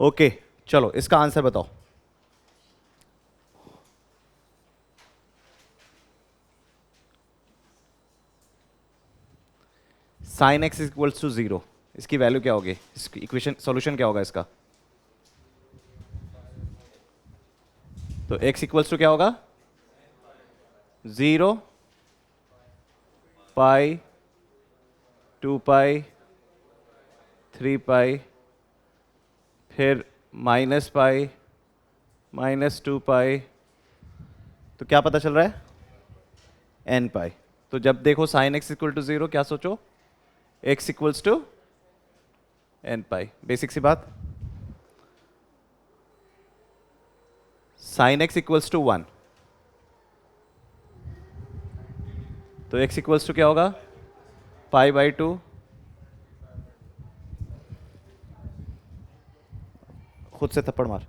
Okay चलो इसका answer बताओ। साइन एक्स इक्वल्स टू 0, इसकी वैल्यू क्या होगी, इसकी इक्वेशन सॉल्यूशन क्या होगा इसका? तो x इक्वल्स टू क्या होगा? 0, पाई, 2 पाई, 3 पाई, फिर माइनस पाई, -2 पाई, तो क्या पता चल रहा है? n पाई। तो जब देखो साइन x इक्वल टू 0 क्या सोचो? x equals to n pi. Basic सी बात। साइन x इक्वल्स टू 1, तो x इक्वल्स टू क्या होगा? π/2, खुद से थप्पड़ मार।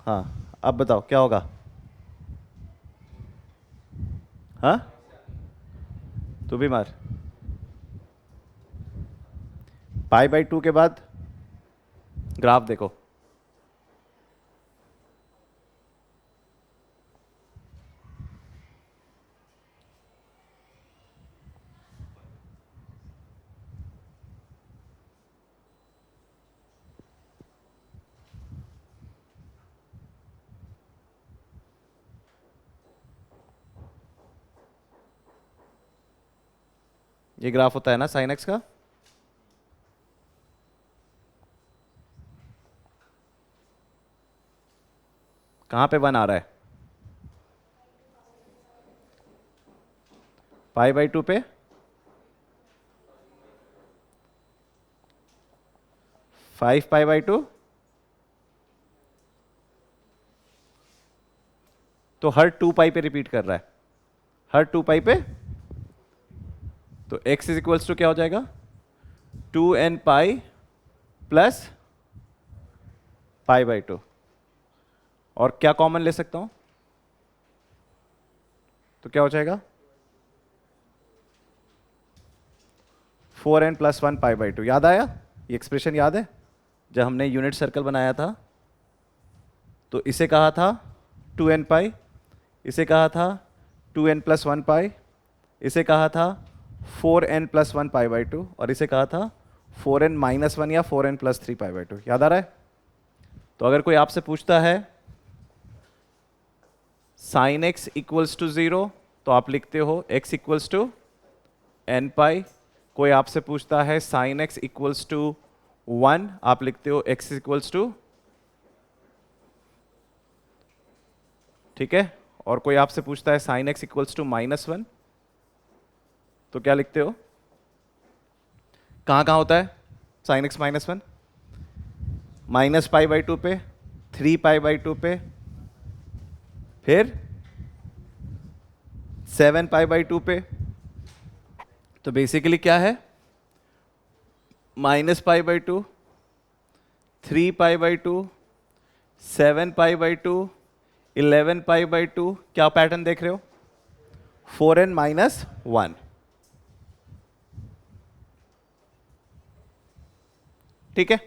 हाँ अब बताओ क्या होगा? हाँ तू भी मार। π/2 के बाद ग्राफ देखो। ये ग्राफ होता है ना साइन एक्स का। कहां पे 1 आ रहा है? π/2 पे 5π/2, तो हर 2 पाई पे रिपीट कर रहा है, हर 2 पाई पे। तो x इज इक्वल्स टू क्या हो जाएगा? 2n pi plus π/2। और क्या कॉमन ले सकता हूं? तो क्या हो जाएगा? 4n + 1 π/2। याद आया? ये एक्सप्रेशन याद है जब हमने यूनिट सर्कल बनाया था? तो इसे कहा था 2n पाई, इसे कहा था 2n + 1 पाई, इसे कहा था 4n + 1 π/2, और इसे कहा था 4n - 1 या 4n + 3 π/2। याद आ रहा है? तो अगर कोई आपसे पूछता है साइन x इक्वल्स टू 0, तो आप लिखते हो x इक्वल्स टू n पाई। कोई आपसे पूछता है साइन x इक्वल्स टू 1, आप लिखते हो x इक्वल्स टू, ठीक है। और कोई आपसे पूछता है साइन x इक्वल्स टू -1, तो क्या लिखते हो? कहां कहां होता है साइन x -1? -π/2 पे, 3π/2 पे, फिर 7π/2 पे। तो बेसिकली क्या है? -π/2, 3π/2, 7π/2, 11π/2। क्या पैटर्न देख रहे हो? 4n - 1। ठीक है,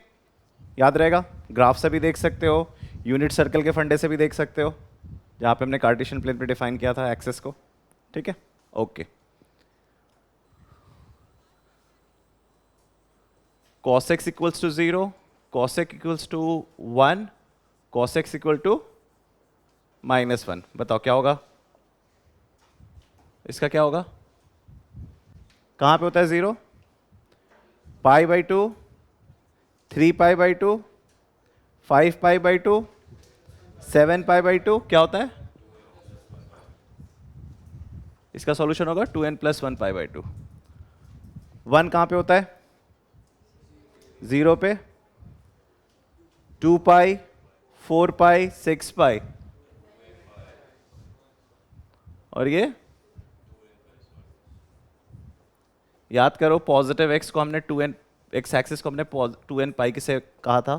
याद रहेगा। ग्राफ से भी देख सकते हो, यूनिट सर्कल के फंडे से भी देख सकते हो, जहां पे हमने कार्टेशियन प्लेन पे डिफाइन किया था एक्सेस को। ठीक है, okay. cos x equals to 0, cos x equals to 1, cos x equal to -1। बताओ क्या होगा इसका? क्या होगा? कहां पे होता है 0? π/2, 3π/2, 5π/2, 7π/2। क्या होता है? इसका सॉल्यूशन होगा 2n + 1 π/2। 1 कहां पे होता है? 0 पे, 2 पाई, 4 पाई, 6 पाई, और ये याद करो पॉजिटिव x को हमने 2n, x एक्सिस को हमने 2n पाई किसे कहा था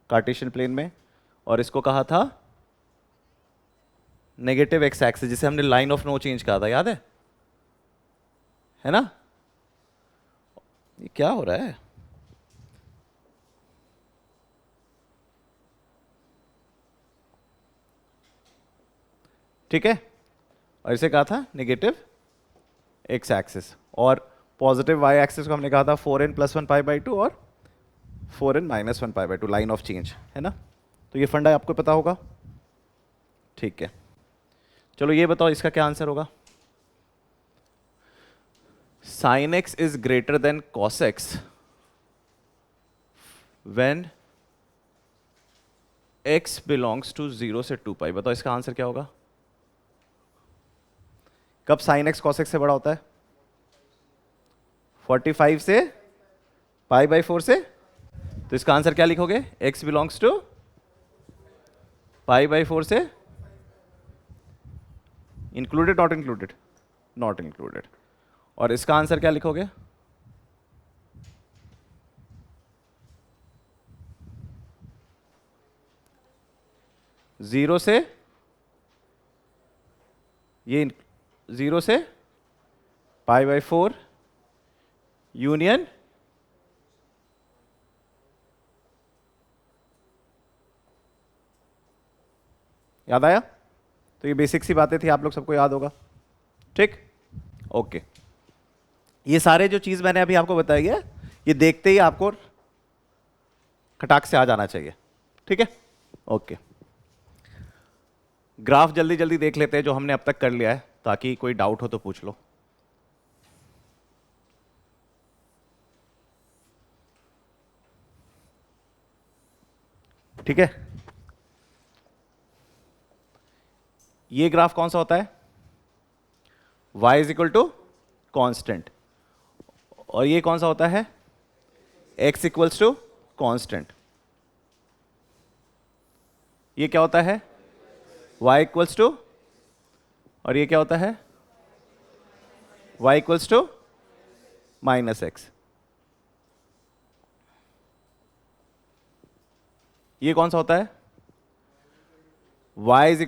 कार्टेशियन प्लेन में, और इसको कहा था नेगेटिव x एक्सिस, जिसे हमने लाइन ऑफ नो चेंज कहा था। याद है ना? ये क्या हो रहा है? ठीक है, और इसे कहा था नेगेटिव एक्स एक्सिस, और पॉजिटिव वाई एक्सिस को हमने कहा था 4n + 1 π/2 और 4n - 1 π/2, लाइन ऑफ चेंज, है ना। तो ये फंडा आपको पता होगा, ठीक है। चलो ये बताओ इसका क्या आंसर होगा। sin x is greater than cos x when x belongs to 0 से 2π। बताओ इसका आंसर क्या होगा। कब sin x cos x से बड़ा होता है? 45 से π/4 से। तो इसका आंसर क्या लिखोगे, x बिलोंग्स टू π/4 से, included not included, not included. और इसका आंसर क्या लिखोगे, जीरो से, ये 0 से π/4 यूनियन याद आया। तो ये बेसिक सी बातें थी, आप लोग सबको याद होगा, ठीक, ओके। ये सारे जो चीज मैंने अभी आपको बताई है, ये देखते ही आपको खटाक से आ जाना चाहिए, ठीक है, ओके। ग्राफ जल्दी जल्दी देख लेते हैं जो हमने अब तक कर लिया है, ताकि कोई डाउट हो तो पूछ लो। ठीक है, ये ग्राफ कौन सा होता है, y = कांस्टेंट, और ये कौन सा होता है, x = कांस्टेंट। ये क्या होता है, y = और ये क्या होता है, y = -x। ये कौन सा होता है, y =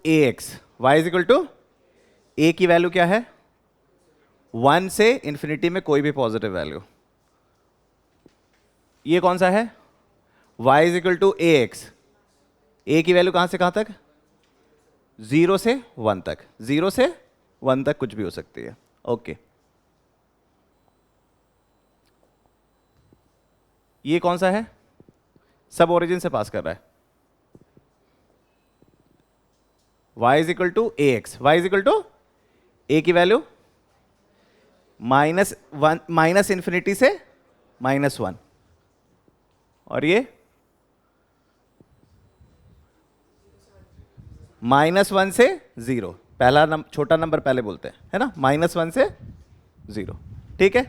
ax। y = a की वैल्यू क्या है, 1 से इंफिनिटी में कोई भी पॉजिटिव वैल्यू। ये कौन सा है, y = ax। a की वैल्यू कहां से कहां तक, 0 से 1 तक, 0 से 1 तक कुछ भी हो सकती है, ओके। ये कौन सा है, सब ओरिजिन से पास कर रहा है, y = ax। y = a की वैल्यू -1, माइनस इंफिनिटी से -1, और ये -1 से 0। पहला छोटा नंबर पहले बोलते हैं, है ना, -1 से 0, ठीक है।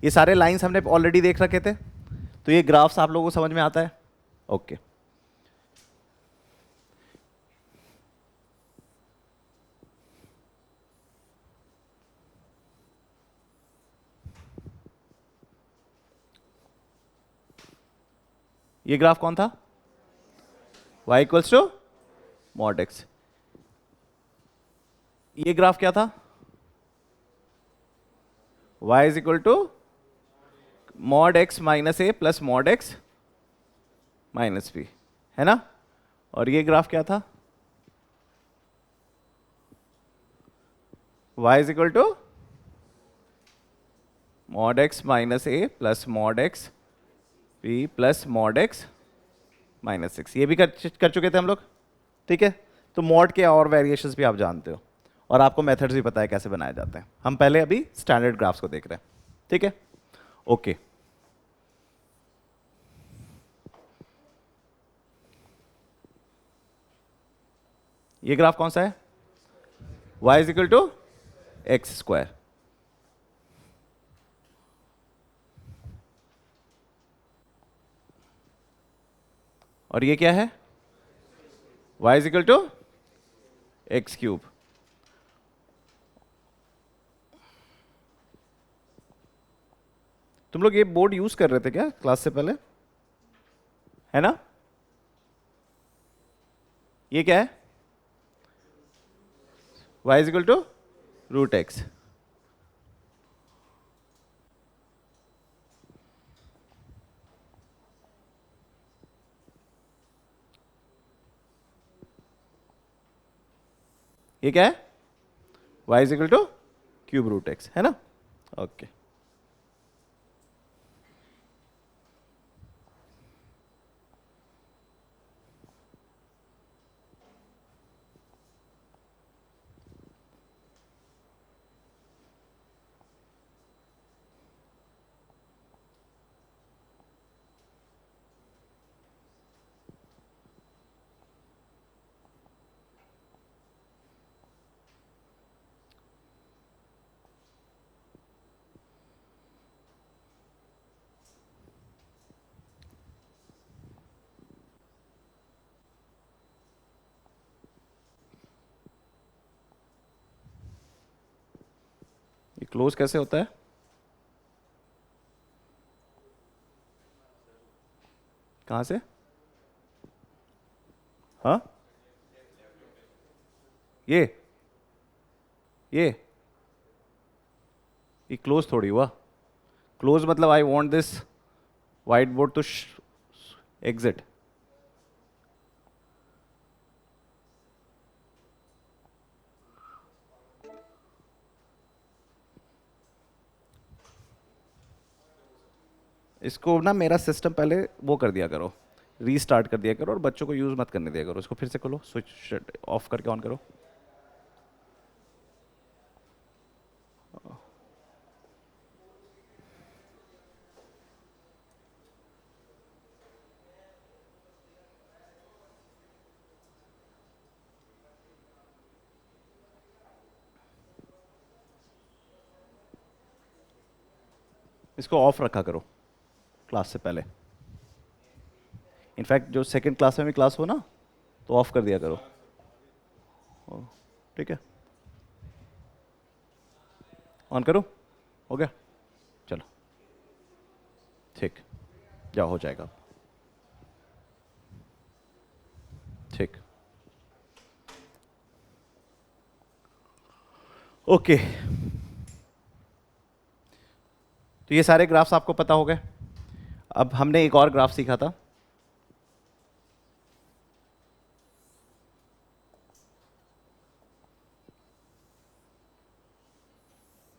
ये सारे लाइंस हमने ऑलरेडी देख रखे थे, तो ये ग्राफ्स आप लोगों को समझ में आता है, ओके। ये ग्राफ कौन था, y = mod x। ये ग्राफ क्या था, y = mod x - a + mod x - b, है ना। और ये ग्राफ क्या था, y = mod x - a + mod x b + mod x -6। ये भी कर चुके थे हम लोग, ठीक है। तो मॉड के और वेरिएशंस भी आप जानते हो, और आपको मेथड्स भी पता है कैसे बनाए जाते हैं। हम पहले अभी स्टैंडर्ड ग्राफ्स को देख रहे हैं, ठीक है, ओके। ये ग्राफ कौन सा है, y = x²। और ये क्या है, y = x³। तुम लोग ये बोर्ड यूज कर रहे थे क्या क्लास से पहले, है ना। ये क्या है, y = √x। ये क्या है? y is equal to cube root x, है ना? ओके ये क्लोज कैसे होता है? कहाँ से? हाँ ये ये ये क्लोज थोड़ी हुआ। क्लोज मतलब I want this white board to exit. इसको ना मेरा सिस्टम पहले वो कर दिया करो, रीस्टार्ट कर दिया करो और बच्चों को यूज मत करने दिया करो। इसको फिर से खोलो, स्विच ऑफ करके ऑन करो। इसको ऑफ रखा करो क्लास से पहले। इनफैक्ट जो सेकंड क्लास में भी क्लास हो ना, तो ऑफ कर दिया करो। ठीक है, ऑन करो। हो गया? चलो ठीक, जाओ, हो जाएगा। ठीक, ओके। तो ये सारे ग्राफ्स आपको पता हो गए। अब हमने एक और ग्राफ सीखा था,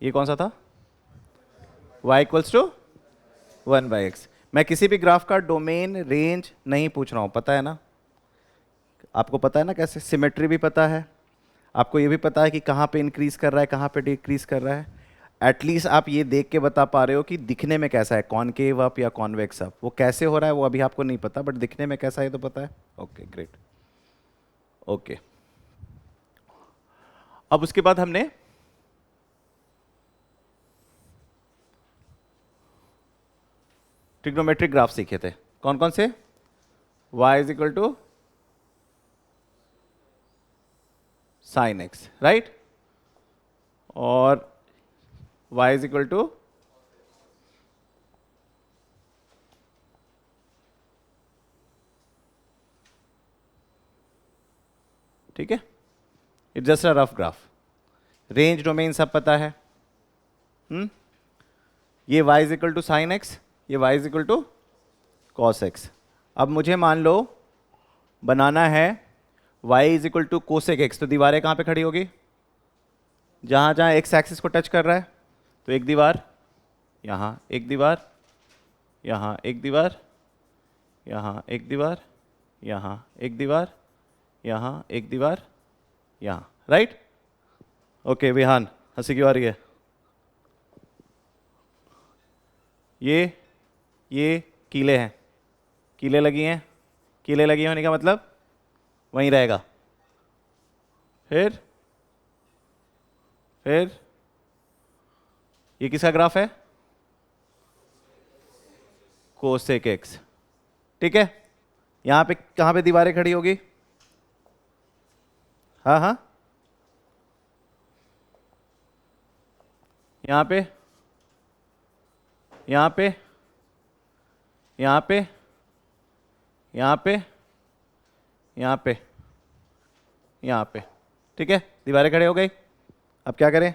ये कौन सा था? y equals to 1/x। मैं किसी भी ग्राफ का डोमेन रेंज नहीं पूछ रहा हूं, पता है ना? आपको पता है ना कैसे? सिमेट्री भी पता है, आपको ये भी पता है कि कहाँ पे इंक्रीज कर रहा है, कहाँ पे डिक्रीज कर रहा है। एटलीस्ट आप ये देख के बता पा रहे हो कि दिखने में कैसा है, कॉनकेव अप या कॉन्वेक्स अप। वो कैसे हो रहा है वो अभी आपको नहीं पता, बट दिखने में कैसा है तो पता है। Okay great. ओके, अब उसके बाद हमने ट्रिग्नोमेट्रिक ग्राफ सीखे थे। कौन कौन से? y is equal to sine x, right? और y इज इक्वल टू ठीक है, it's just a rough graph. Range domain सब पता है। ये y is equal to sine x, ये y is equal to cos x. अब मुझे मान लो बनाना है y is equal to cosec x, तो दीवारें कहाँ पे खड़ी होगी? जहाँ जहाँ एक्स एक्सिस को टच कर रहा है। तो एक दीवार यहाँ, एक दीवार यहाँ, एक दीवार यहाँ, एक दीवार यहाँ, एक दीवार यहाँ, एक दीवार यहाँ, राइट? ओके विहान, हंसी क्यों आ रही है? ये कीले हैं, कीले लगी हैं। कीले लगी होने का मतलब वहीं रहेगा। फिर ये किसका ग्राफ है? कोसेक एक्स, ठीक है। यहां पे कहां पे दीवारें खड़ी होगी? हाँ हाँ, यहां पे, यहां पे, यहां पे, यहां पे, यहां पे, यहां पे, ठीक है। दीवारें खड़े हो गई। अब क्या करें?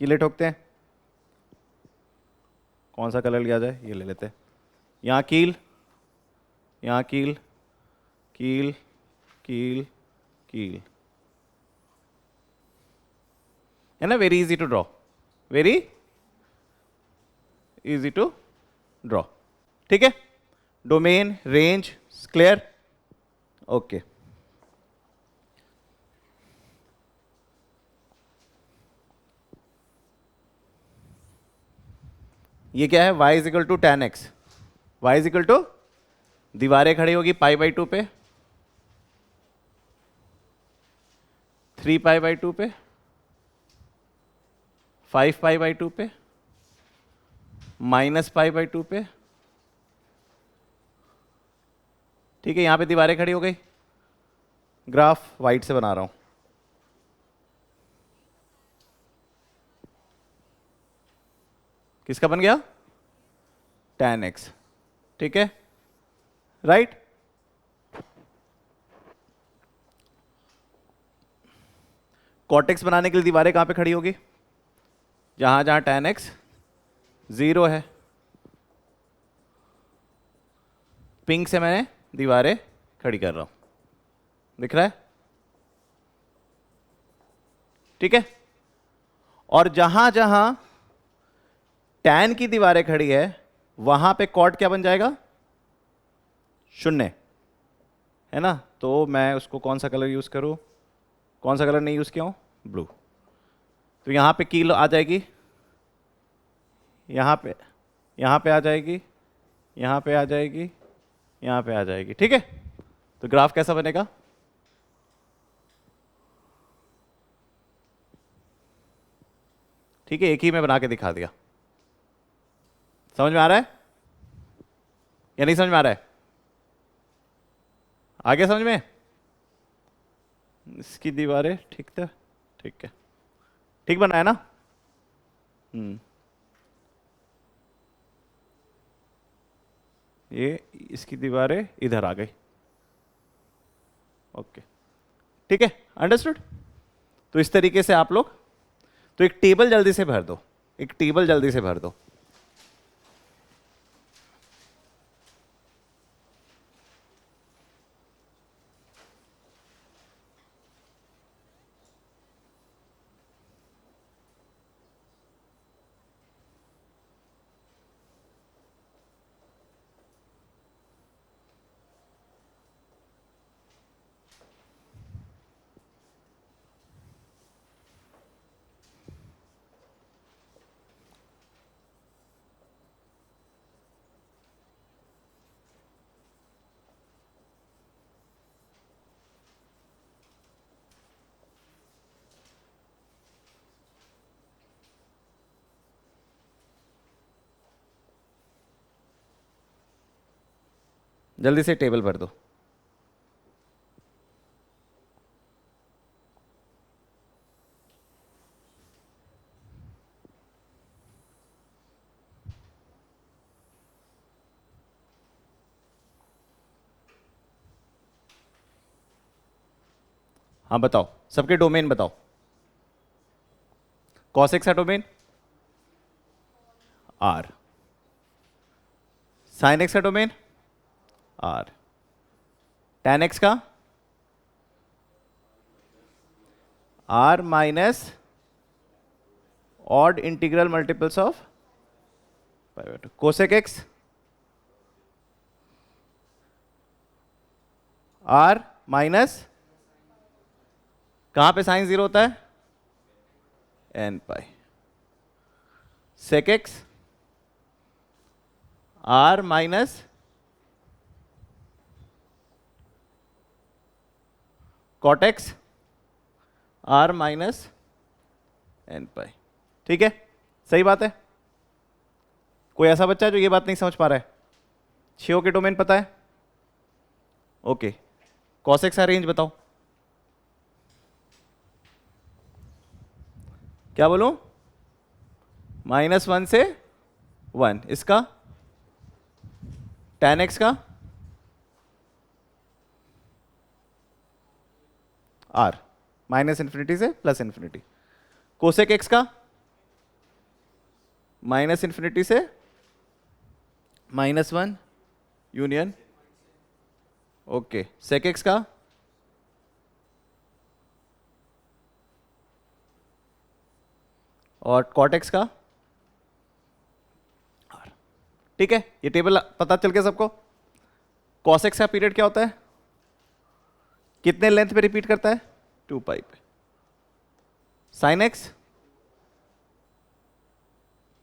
कीले ठोकते हैं। कौन सा कलर लिया जाए? ये ले लेते हैं। यहाँ कील, यहाँ कील, कील, कील, कील, है ना, very easy to draw, very easy to draw, ठीक है। Domain, range, clear, okay. ये क्या है, y is equal to ten x, Y is equal to, दीवारें खड़ी होगी पाई बाई टू पे, 3 पाई बाई टू पे, 5 पाई बाई टू पे, माइनस पाई बाई टू पे, ठीक है। यहां पे दीवारें खड़ी हो गई, ग्राफ वाइट से बना रहा हूं, किसका बन गया, tan x, ठीक है, राइट। कॉटेक्स बनाने के लिए दीवारें कहां पे खड़ी होगी, जहां जहां tan x 0 है। पिंक से मैंने दीवारें खड़ी कर रहा हूं, दिख रहा है, ठीक है। और जहां जहां tan की दीवारें खड़ी है वहां पे कॉट क्या बन जाएगा, 0, है ना। तो मैं उसको कौन सा कलर यूज करूं, कौन सा कलर नहीं यूज किया हूं, ब्लू। तो यहां पे की आ जाएगी, यहां पे आ जाएगी, यहां पे आ जाएगी, यहां पे आ जाएगी, ठीक है। तो ग्राफ कैसा बनेगा, ठीक है, एक ही में बना के दिखा दिया। समझ में आ रहा है या नहीं समझ में आ रहा है, आगे समझ में, इसकी दीवारें ठीक था, ठीक है, ठीक बना है ना। ये इसकी दीवारें इधर आ गई, ओके, ठीक है, अंडरस्टूड। तो इस तरीके से आप लोग, तो एक टेबल जल्दी से भर दो, एक टेबल जल्दी से भर दो। जल्दी से टेबल भर दो। हाँ बताओ, सबके डोमेन बताओ। कॉस एक्स का डोमेन आर, साइन एक्स का डोमेन आर, tan एक्स का R minus odd integral multiples of cosec x R minus, कहां पे साइन 0 होता है, n pi, sec x R minus cot x R minus n pi, ठीक है, सही बात है। कोई ऐसा बच्चा जो ये बात नहीं समझ पा रहा है, छियो के डोमेन पता है, ओके। कॉस एक्स का रेंज बताओ, क्या बोलूं, -1 से 1, इसका tan एक्स का आर, -∞ से +∞, कोसेक एक्स का -∞ से -1 यूनियन, ओके। सेक एक्स का और कॉट एक्स का r। ठीक है, ये टेबल पता चल गया सबको। कॉस एक्स का पीरियड क्या होता है, कितने लेंथ पे रिपीट करता है, 2 पाई पे। Sine x,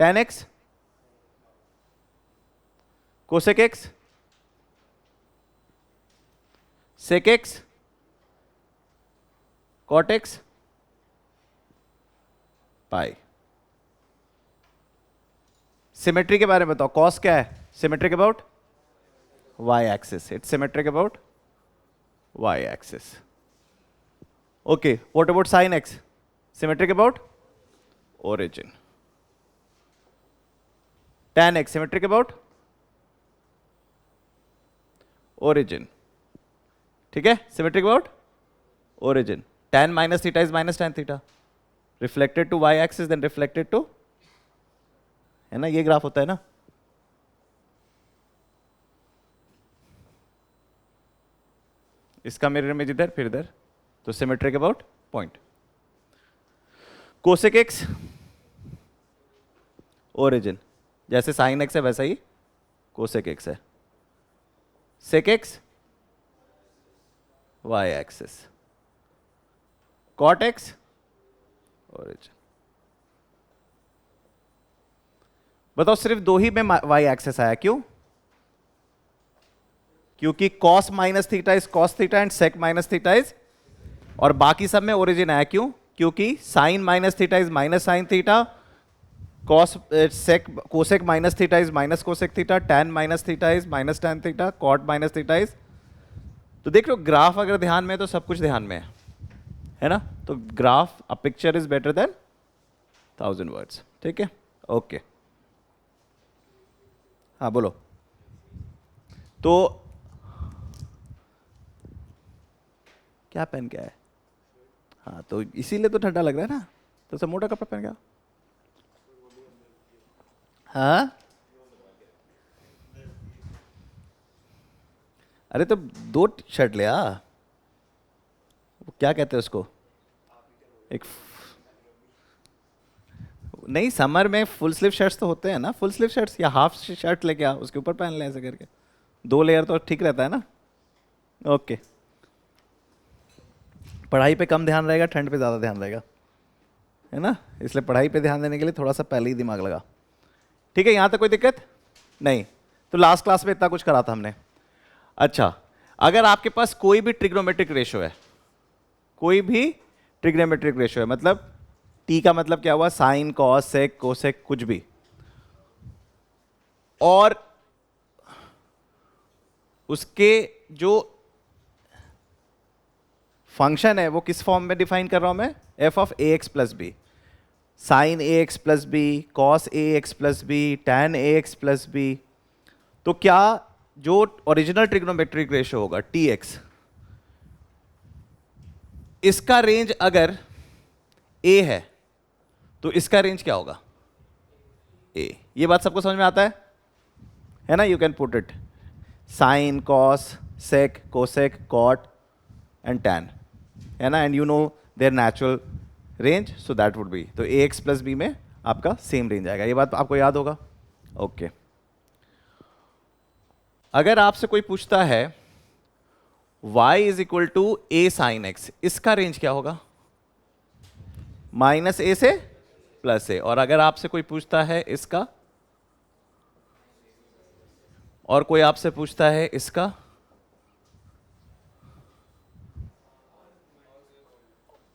tan x, cosec x, sec x, cot x, pi. Symmetry के बारे में बताओ, कॉस क्या है, symmetric about Y axis, it's symmetric about Y axis. Okay, what about sine x, symmetric about origin. tan x symmetric about origin. ठीक है, symmetric about origin. tan minus theta is minus tan theta, reflected to y axis then reflected to, है ना, ये graph होता है ना। इसका mirror image इधर, फिर इधर, तो symmetric about point. Cosec x origin, जैसे साइन एक्स है वैसा ही कोसेक एक्स है। Sec x Y axis, cot x origin. बताओ सिर्फ दो ही में वाई एक्सिस आया, क्यों? क्योंकि cos minus theta is cos theta and sec minus theta is, और बाकी सब में ओरिजिन आया, क्यों? क्योंकि sine minus theta is minus sine theta, cos sec cosec minus theta is minus cosec theta, tan minus theta is minus tan theta, cot minus theta is. तो देख लो graph अगर ध्यान में है तो सब कुछ ध्यान में है ना। तो graph, a picture is better than 1000 words. ठीक है, ओके। हाँ बोलो। तो क्या पहन के आए? हाँ, तो इसीलिए तो ठंडा लग रहा है ना, तो सब मोटा कपड़ा पहन गया। हाँ, अरे तो 2 शर्ट ले आ, वो क्या कहते हैं उसको, एक नहीं, समर में फुल स्लीव शर्ट्स तो होते हैं ना, फुल स्लीव शर्ट्स, या हाफ शर्ट लेके आ, उसके ऊपर पहन ले ऐसे करके, 2 लेयर तो ठीक रहता है ना। ओके, पढ़ाई पे कम ध्यान रहेगा, ठंड पे ज़्यादा ध्यान रहेगा, है ना, इसलिए पढ़ाई पे ध्यान देने के लिए थोड़ा सा पहले ही दिमाग लगा। ठीक है, यहाँ तक कोई दिक्कत नहीं? तो लास्ट क्लास में इतना कुछ करा था हमने। अच्छा, अगर आपके पास कोई भी ट्रिग्नोमेट्रिक रेशो है, कोई भी ट्रिग्नोमेट्रिक रेशो है, मतलब टी का मतलब क्या हुआ, साइन कॉस सेक कोसेक कुछ भी, और उसके जो फंक्शन है वो किस फॉर्म में डिफाइन कर रहा हूं मैं, F of A X plus B, sine A X plus B, cos A X plus B, tan A X plus B. तो क्या जो ओरिजिनल ट्रिग्नोमेट्रिक रेशियो होगा टी एक्स, इसका रेंज अगर ए है तो इसका रेंज क्या होगा, ए। ये बात सबको समझ में आता है ना? You can put it sine cos sec cosec cot and tan, है ना, and you know there natural range, so that would be, तो ए एक्स प्लस बी में आपका सेम रेंज आएगा। ये बात आपको याद होगा? ओके। अगर आपसे कोई पूछता है y is equal to A sine X, इसका रेंज क्या होगा, माइनस ए से प्लस ए। और अगर आपसे कोई पूछता है इसका, और कोई आपसे पूछता है इसका,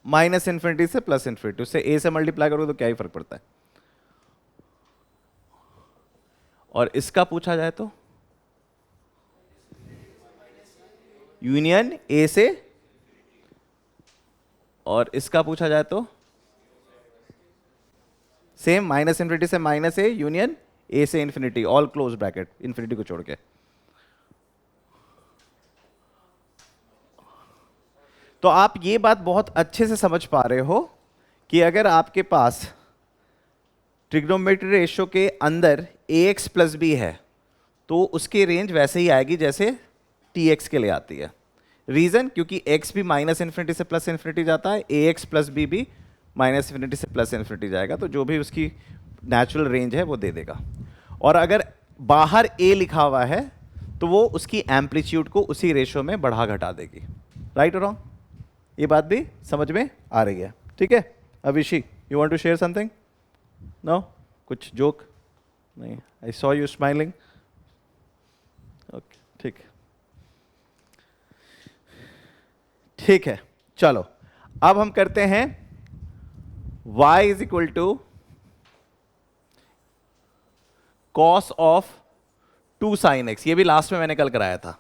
माइनस इन्फिनिटी से प्लस इन्फिनिटी, उससे ए से मल्टीप्लाई करोगे तो क्या ही फर्क पड़ता है। और इसका पूछा जाए तो यूनियन ए से, और इसका पूछा जाए तो सेम, माइनस इन्फिनिटी से माइनस ए, यूनियन ए से infinity, all close bracket, infinity को छोड़ के। तो आप ये बात बहुत अच्छे से समझ पा रहे हो कि अगर आपके पास ट्रिग्नोमेट्री रेशियो के अंदर ए एक्स प्लस बी है तो उसकी रेंज वैसे ही आएगी जैसे टी एक्स के लिए आती है। रीजन, क्योंकि एक्स भी माइनस इन्फिनिटी से प्लस इन्फिनिटी जाता है, ए एक्स प्लस बी भी माइनस इन्फिनिटी से प्लस इन्फिनिटी जाएगा, तो जो भी उसकी नेचुरल रेंज है वो दे देगा। और अगर बाहर a लिखा हुआ है तो वो उसकी एम्पलीट्यूड को उसी रेशो में बढ़ा घटा देगी। राइट और रॉन्ग? ये बात भी समझ में आ रही है? ठीक है। Abhishek, you want to share something? No? कुछ जोक नहीं? I saw you smiling. Okay, ठीक है, ठीक है। चलो अब हम करते हैं y is equal to cos of 2 sin x। ये भी लास्ट में मैंने कल कराया था।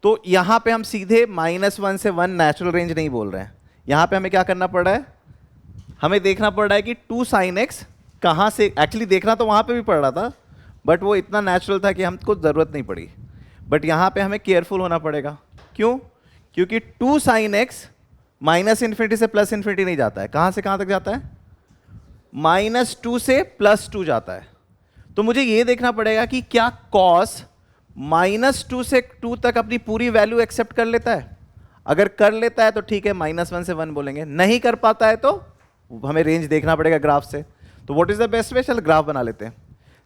तो यहां पे हम सीधे -1 से 1 नेचुरल रेंज नहीं बोल रहे हैं। यहां पे हमें क्या करना पड़ रहा है? हमें देखना पड़ रहा है कि 2 sin x कहां से, एक्चुअली देखना तो वहां पे भी पड़ रहा था बट वो इतना नेचुरल था कि हमको जरूरत नहीं पड़ी। बट यहां पे हमें केयरफुल होना पड़ेगा। क्यों? क्योंकि 2 sin x माइनस इन्फिनिटी से प्लस इन्फिनिटी नहीं जाता है। कहां से कहां तक जाता है? -2 से +2 जाता है। तो मुझे ये देखना पड़ेगा कि क्या cos -2 से 2 तक अपनी पूरी वैल्यू एक्सेप्ट कर लेता है। अगर कर लेता है तो ठीक है, -1 से 1 बोलेंगे। नहीं कर पाता है तो हमें रेंज देखना पड़ेगा ग्राफ से। तो what is the best way? चल ग्राफ बना लेते हैं।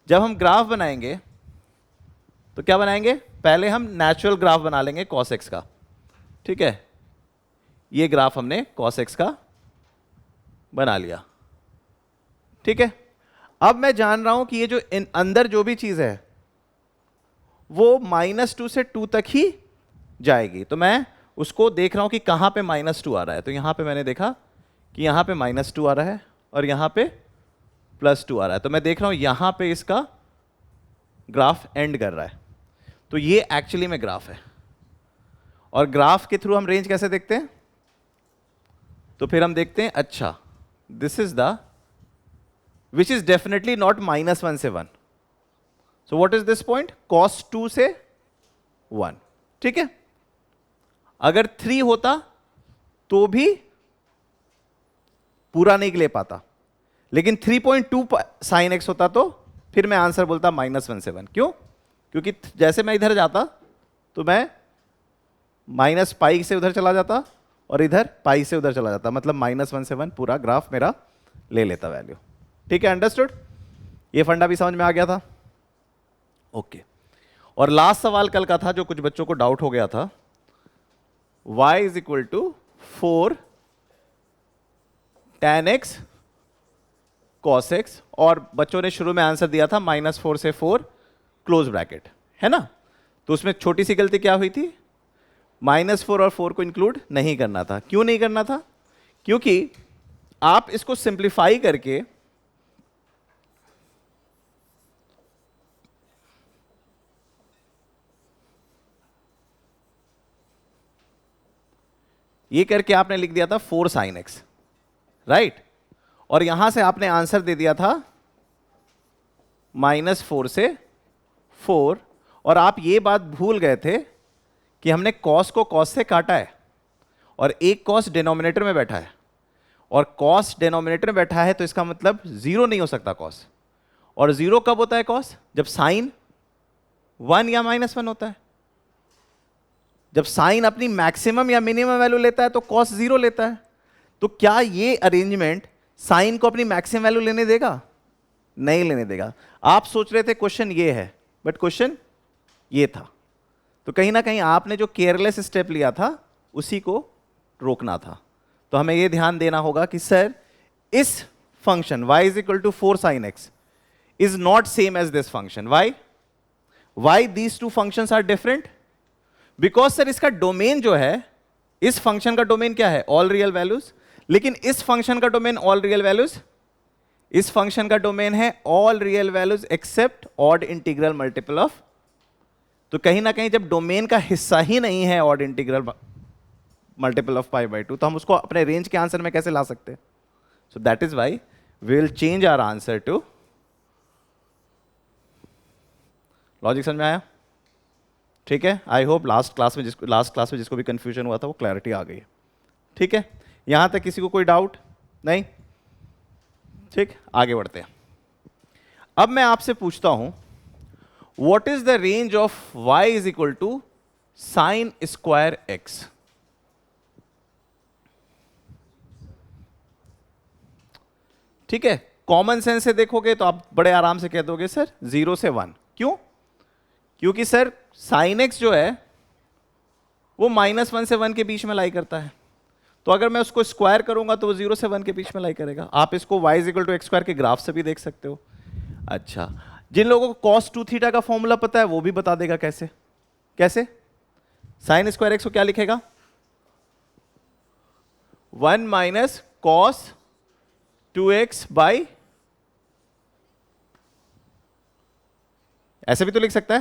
जब हम ग्राफ बनाएंगे तो क्या बनाएंगे? पहले हम नेचुरल ग्राफ बना लेंगे cos x का। ठीक है, ये ग्राफ हमने cos x का बना लिया। ठीक है, अब मैं जान रहा हूं कि ये जो अंदर जो भी चीज है वो -2 से 2 तक ही जाएगी। तो मैं उसको देख रहा हूं कि कहां पे -2 आ रहा है। तो यहां पे मैंने देखा कि यहां पे -2 आ रहा है और यहां पे +2 आ रहा है। तो मैं देख रहा हूं यहां पे इसका ग्राफ एंड कर रहा है। तो ये एक्चुअली में ग्राफ है। और ग्राफ के थ्रू हम रेंज कैसे देखते हैं? तो फिर हम देखते हैं, अच्छा this is the which is definitely not -1 से 1. So what is this point? cos 2 से 1. ठीक है, अगर 3 होता तो भी पूरा नहीं ले पाता, लेकिन 3.2 sin x होता तो फिर मैं आंसर बोलता -1 से 1. क्यों? क्योंकि जैसे मैं इधर जाता तो मैं -पाई से उधर चला जाता और इधर पाई से उधर चला जाता, मतलब -1 से 1 पूरा ग्राफ मेरा ले लेता वैल्यू। ठीक है, अंडरस्टूड? ये फंडा भी समझ में आ गया था? ओके। और लास्ट सवाल कल का था जो कुछ बच्चों को डाउट हो गया था, y is equal to 4 tan x cos x, और बच्चों ने शुरू में आंसर दिया था -4 से 4 क्लोज ब्रैकेट, है ना? तो उसमें छोटी सी गलती क्या हुई थी? -4 और 4 को इंक्लूड नहीं करना था। क्यों नहीं करना था? क्योंकि आप इसको सिंप्लीफाई करके ये करके आपने लिख दिया था 4 sin x, राइट? और यहां से आपने आंसर दे दिया था -4 से 4, और आप ये बात भूल गए थे कि हमने cos को cos से काटा है और एक cos डिनोमिनेटर में बैठा है, और cos डिनोमिनेटर में बैठा है तो इसका मतलब 0 नहीं हो सकता cos। और 0 कब होता है cos? जब साइन 1 या -1 होता है। जब साइन अपनी मैक्सिमम या मिनिमम वैल्यू लेता है तो cos 0 लेता है। तो क्या ये अरेंजमेंट साइन को अपनी मैक्सिमम वैल्यू लेने देगा? नहीं लेने देगा। आप सोच रहे थे क्वेश्चन ये है, बट क्वेश्चन ये था। तो कहीं ना कहीं आपने जो केयरलेस स्टेप लिया था उसी को रोकना था। तो हमें ये ध्यान देना होगा कि सर इस function y is equal to 4 sin x is not same as this function. Why these two functions are different? Because sir इसका डोमेन जो है, इस फंक्शन का डोमेन क्या है? All real values. लेकिन इस फंक्शन का डोमेन ऑल रियल वैल्यूज, इस फंक्शन का डोमेन है all real values except odd integral multiple of. तो कहीं ना कहीं जब डोमेन का हिस्सा ही नहीं है ऑड इंटीग्रल मल्टीपल ऑफ π/2, तो हम उसको अपने रेंज के आंसर में कैसे ला सकते हैं? So that is why we will change our answer to, logic समझ में आया? ठीक है, आई होप लास्ट क्लास में जिसको भी कंफ्यूजन हुआ था वो क्लैरिटी आ गई है। ठीक है, यहां तक किसी को कोई डाउट नहीं? ठीक, आगे बढ़ते हैं। अब मैं आपसे पूछता हूं, what is the range of y is equal to sine square x? ठीक है, कॉमन सेंस से देखोगे तो आप बड़े आराम से कह दोगे सर 0 से 1। क्यों? क्योंकि सर साइन एक्स जो है वो -1 से 1 के बीच में लाई करता है, तो अगर मैं उसको स्क्वायर करूंगा तो वो 0 से 1 के बीच में लाई करेगा। आप इसको y = x² के ग्राफ से भी देख सकते हो। अच्छा, जिन लोगों को cos 2θ का फॉर्मूला पता है वो भी बता देगा कैसे। कैसे? sin² x को क्या लिखेगा? 1 - cos 2x बाई, ऐसे भी तो लिख सकता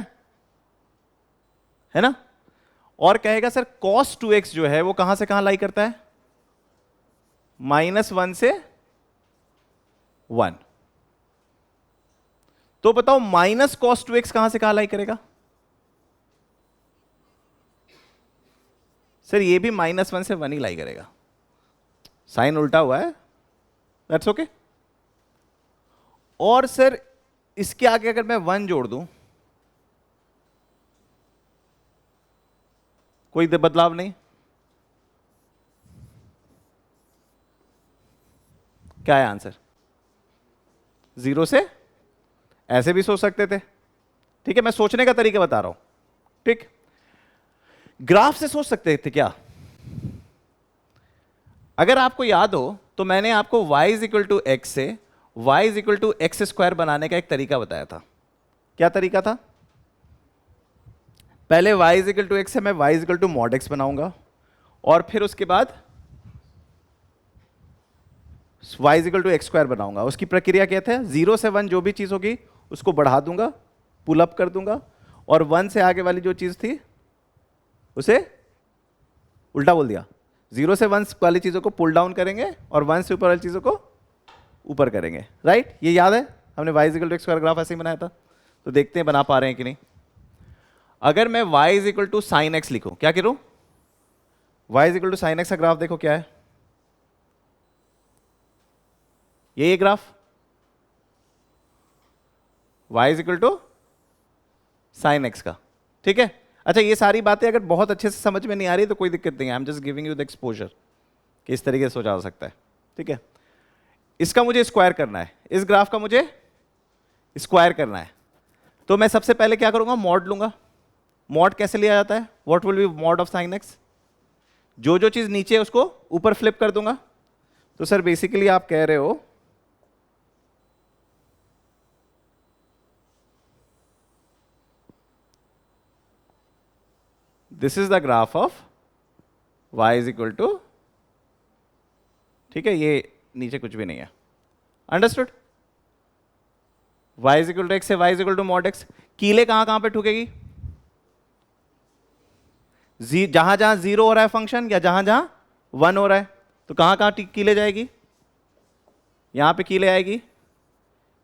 है ना? और कहेगा सर cos 2x जो है वो कहां से कहां लाई करता है? -1 से 1। तो बताओ -cos 2x कहां से कहां लाई करेगा? सर ये भी -1 से 1 ही लाई करेगा, साइन उल्टा हुआ है, दैट्स ओके। और सर इसके आगे अगर मैं 1 जोड़ दूं, कोई बदलाव नहीं, क्या है आंसर? 0 से, ऐसे भी सोच सकते थे, ठीक है, मैं सोचने का तरीका बता रहा हूं, ठीक। ग्राफ से सोच सकते थे क्या? अगर आपको याद हो तो मैंने आपको y = x से y = x² बनाने का एक तरीका बताया था। क्या तरीका था? पहले y = x से मैं y = mod x बनाऊंगा, और फिर उसके बाद y = x² बनाऊंगा। उसकी प्रक्रिया क्या था? 0 से 1 जो भी चीज होगी उसको बढ़ा दूंगा, पुल अप कर दूंगा, और 1 से आगे वाली जो चीज थी उसे उल्टा बोल दिया। 0 से 1 वाली चीजों को पुल डाउन करेंगे और 1 से ऊपर वाली चीजों को ऊपर करेंगे, राइट? ये याद है, हमने y = x² ग्राफ ऐसे ही बनाया था। तो देखते हैं बना पा रहे हैं कि नहीं। अगर मैं y = sin x लिखूं, क्या करूं? y = sin x का ग्राफ देखो क्या है, ये ग्राफ y = sin x का, ठीक है। अच्छा, ये सारी बातें अगर बहुत अच्छे से समझ में नहीं आ रही तो कोई दिक्कत नहीं है, I am just giving you the exposure कि इस तरीके से सोचा जा सकता है, ठीक है। इसका मुझे स्क्वायर करना है, इस ग्राफ का मुझे स्क्वायर करना है, तो मैं सबसे पहले क्या करूंगा? मॉड लूंगा। मॉड कैसे लिया जाता है? What will be mod of sin x? जो जो चीज नीचे है उसको ऊपर फ्लिप कर दूंगा। तो सर बेसिकली आप कह रहे हो this is the graph of y = ठीक है, ये नीचे कुछ भी नहीं है, अंडरस्टूड? y = x से y = mod x। कीले कहां कहां पे ठुकेगी? जहां जहां 0 हो रहा है फंक्शन, या जहां जहां 1 हो रहा है, तो कहां कहां कीले जाएगी? यहां पे कीले आएगी,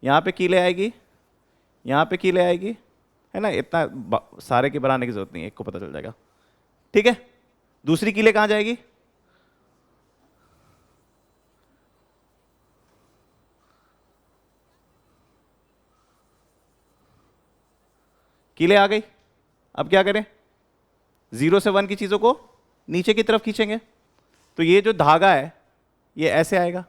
यहां पे कीले आएगी, यहां पे कीले आएगी, है ना? इतना सारे की बनाने की जरूरत नहीं है, एक को पता चल जाएगा, ठीक है। दूसरी कीले कहां जाएगी? कीले आ गई। अब क्या करें? 0 से 1 की चीजों को नीचे की तरफ खींचेंगे, तो ये जो धागा है ये ऐसे आएगा,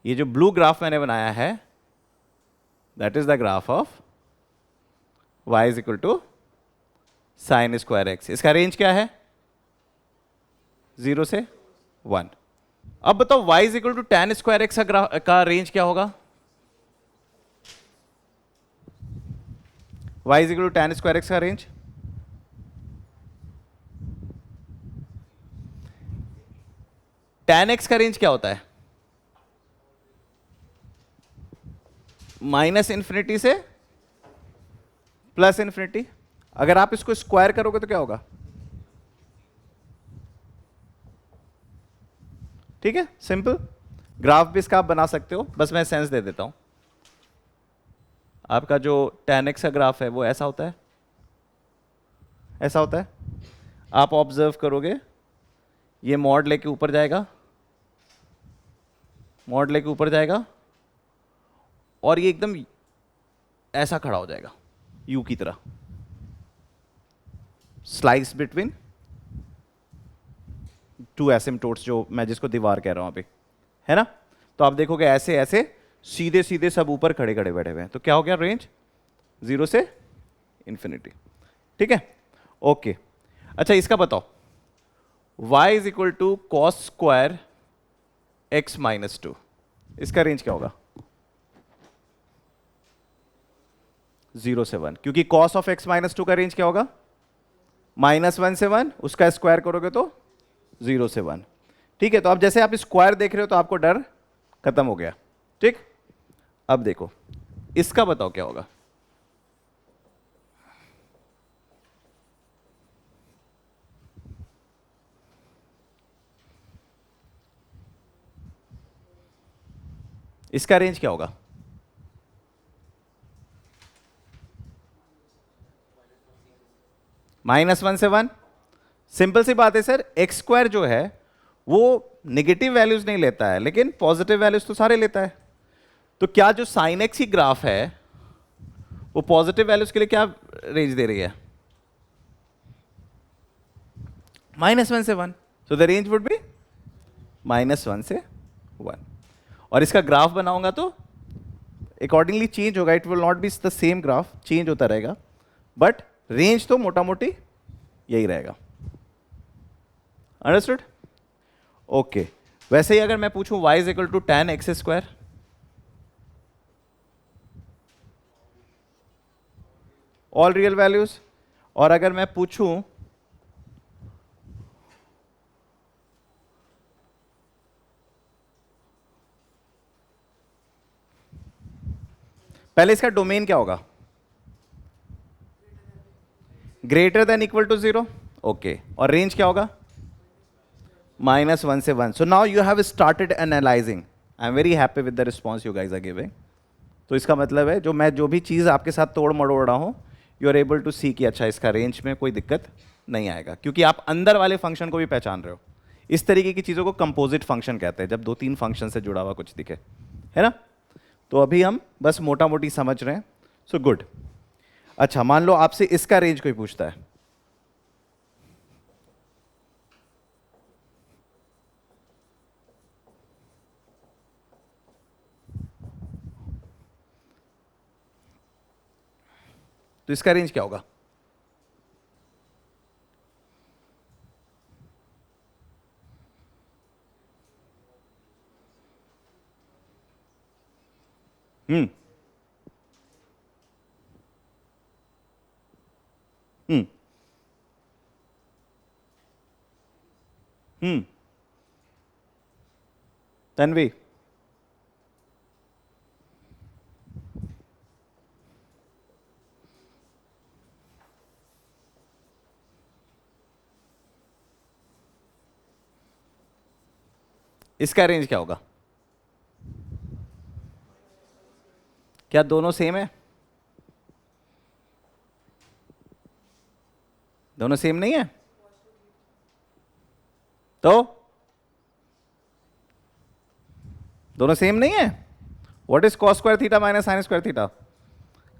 ये जो ब्लू ग्राफ मैंने बनाया है that is the graph of y = sin² x। इसका रेंज क्या है? 0 से 1। अब बताओ y = tan² x का रेंज क्या होगा? y = tan² x का रेंज tan x का रेंज क्या होता है? -∞ से +∞। अगर आप इसको स्क्वायर करोगे तो क्या होगा? ठीक है, सिंपल। ग्राफ भी इसका आप बना सकते हो, बस मैं सेंस दे देता हूं। आपका जो tan x का ग्राफ है वो ऐसा होता है, ऐसा होता है। आप ऑब्जर्व करोगे, ये मॉड लेके ऊपर जाएगा, मॉड लेके ऊपर जाएगा, और ये एकदम ऐसा खड़ा हो जाएगा यू की तरह, स्लाइस बिटवीन टू एसिम्पटोट्स जो मैं जिसको दीवार कह रहा हूं अभी, है ना। तो आप देखोगे ऐसे ऐसे सीधे सीधे सब ऊपर खड़े खड़े बैठे हुए हैं, तो क्या हो गया रेंज 0 से इंफिनिटी। ठीक है, ओके। अच्छा इसका बताओ, y is equal to cos square x minus 2, इसका रेंज क्या होगा? 0 से 1, क्योंकि cos ऑफ x माइनस 2 का रेंज क्या होगा? -1 से 1, उसका स्क्वायर करोगे तो 0 से 1। ठीक है, तो अब जैसे आप स्क्वायर देख रहे हो तो आपको डर खत्म हो गया। ठीक, अब देखो इसका बताओ क्या होगा? इसका रेंज क्या होगा? -1 से 1। सिंपल सी बात है सर, एक्स स्क्वायर जो है वो नेगेटिव वैल्यूज नहीं लेता है, लेकिन पॉजिटिव वैल्यूज तो सारे लेता है। तो क्या जो साइन एक्स की ग्राफ है वो पॉजिटिव वैल्यूज के लिए क्या रेंज दे रही है? -1 से 1। So the range would be -1 से 1। और इसका ग्राफ बनाऊंगा तो अकॉर्डिंगली चेंज होगा, it will not be the same graph, change होता रहेगा, बट रेंज तो मोटा मोटी यही रहेगा। अंडरस्टूड? ओके। वैसे ही अगर मैं पूछूं y is equal to tan x square, all real values, और अगर मैं पूछूं पहले इसका डोमेन क्या होगा? Greater than equal to 0। Okay, और रेंज क्या होगा? -1 से 1। So now you have started analysing. I am very happy with the response you guys are giving. तो इसका मतलब है जो भी चीज़ आपके साथ तोड़ मड़ोड़ रहा हूं, यू आर एबल टू सी कि अच्छा इसका रेंज में कोई दिक्कत नहीं आएगा, क्योंकि आप अंदर वाले फंक्शन को भी पहचान रहे हो। इस तरीके की चीज़ों को कंपोजिट फंक्शन कहते हैं, जब 2-3 फंक्शन से जुड़ा हुआ कुछ दिखे, है ना। तो अभी हम बस मोटा मोटी समझ रहे हैं, सो गुड। अच्छा मान लो आपसे इसका रेंज कोई पूछता है, तो इसका रेंज क्या होगा? हम्म हम्म हम्म तन्वी, इसका रेंज क्या होगा? क्या दोनों सेम है? दोनों सेम नहीं है तो दोनों सेम नहीं है। What is cos square theta minus sine square theta?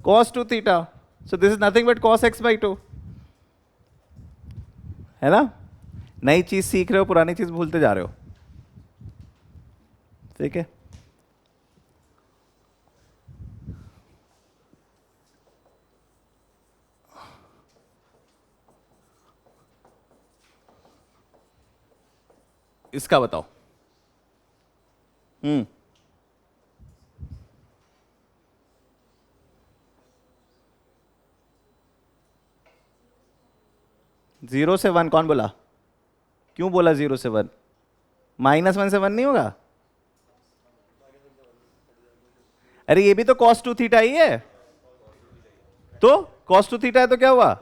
cos 2 theta. So this is nothing but cos x by 2, है ना। नई चीज सीख रहे हो, पुरानी चीज भूलते जा रहे हो। ठीक है, इसका बताओ। 0 से 1 कौन बोला? क्यों बोला 0 से 1? -1 से 1 नहीं होगा? अरे ये भी तो cos 2 थीटा ही है। तो cos 2 थीटा है तो क्या हुआ?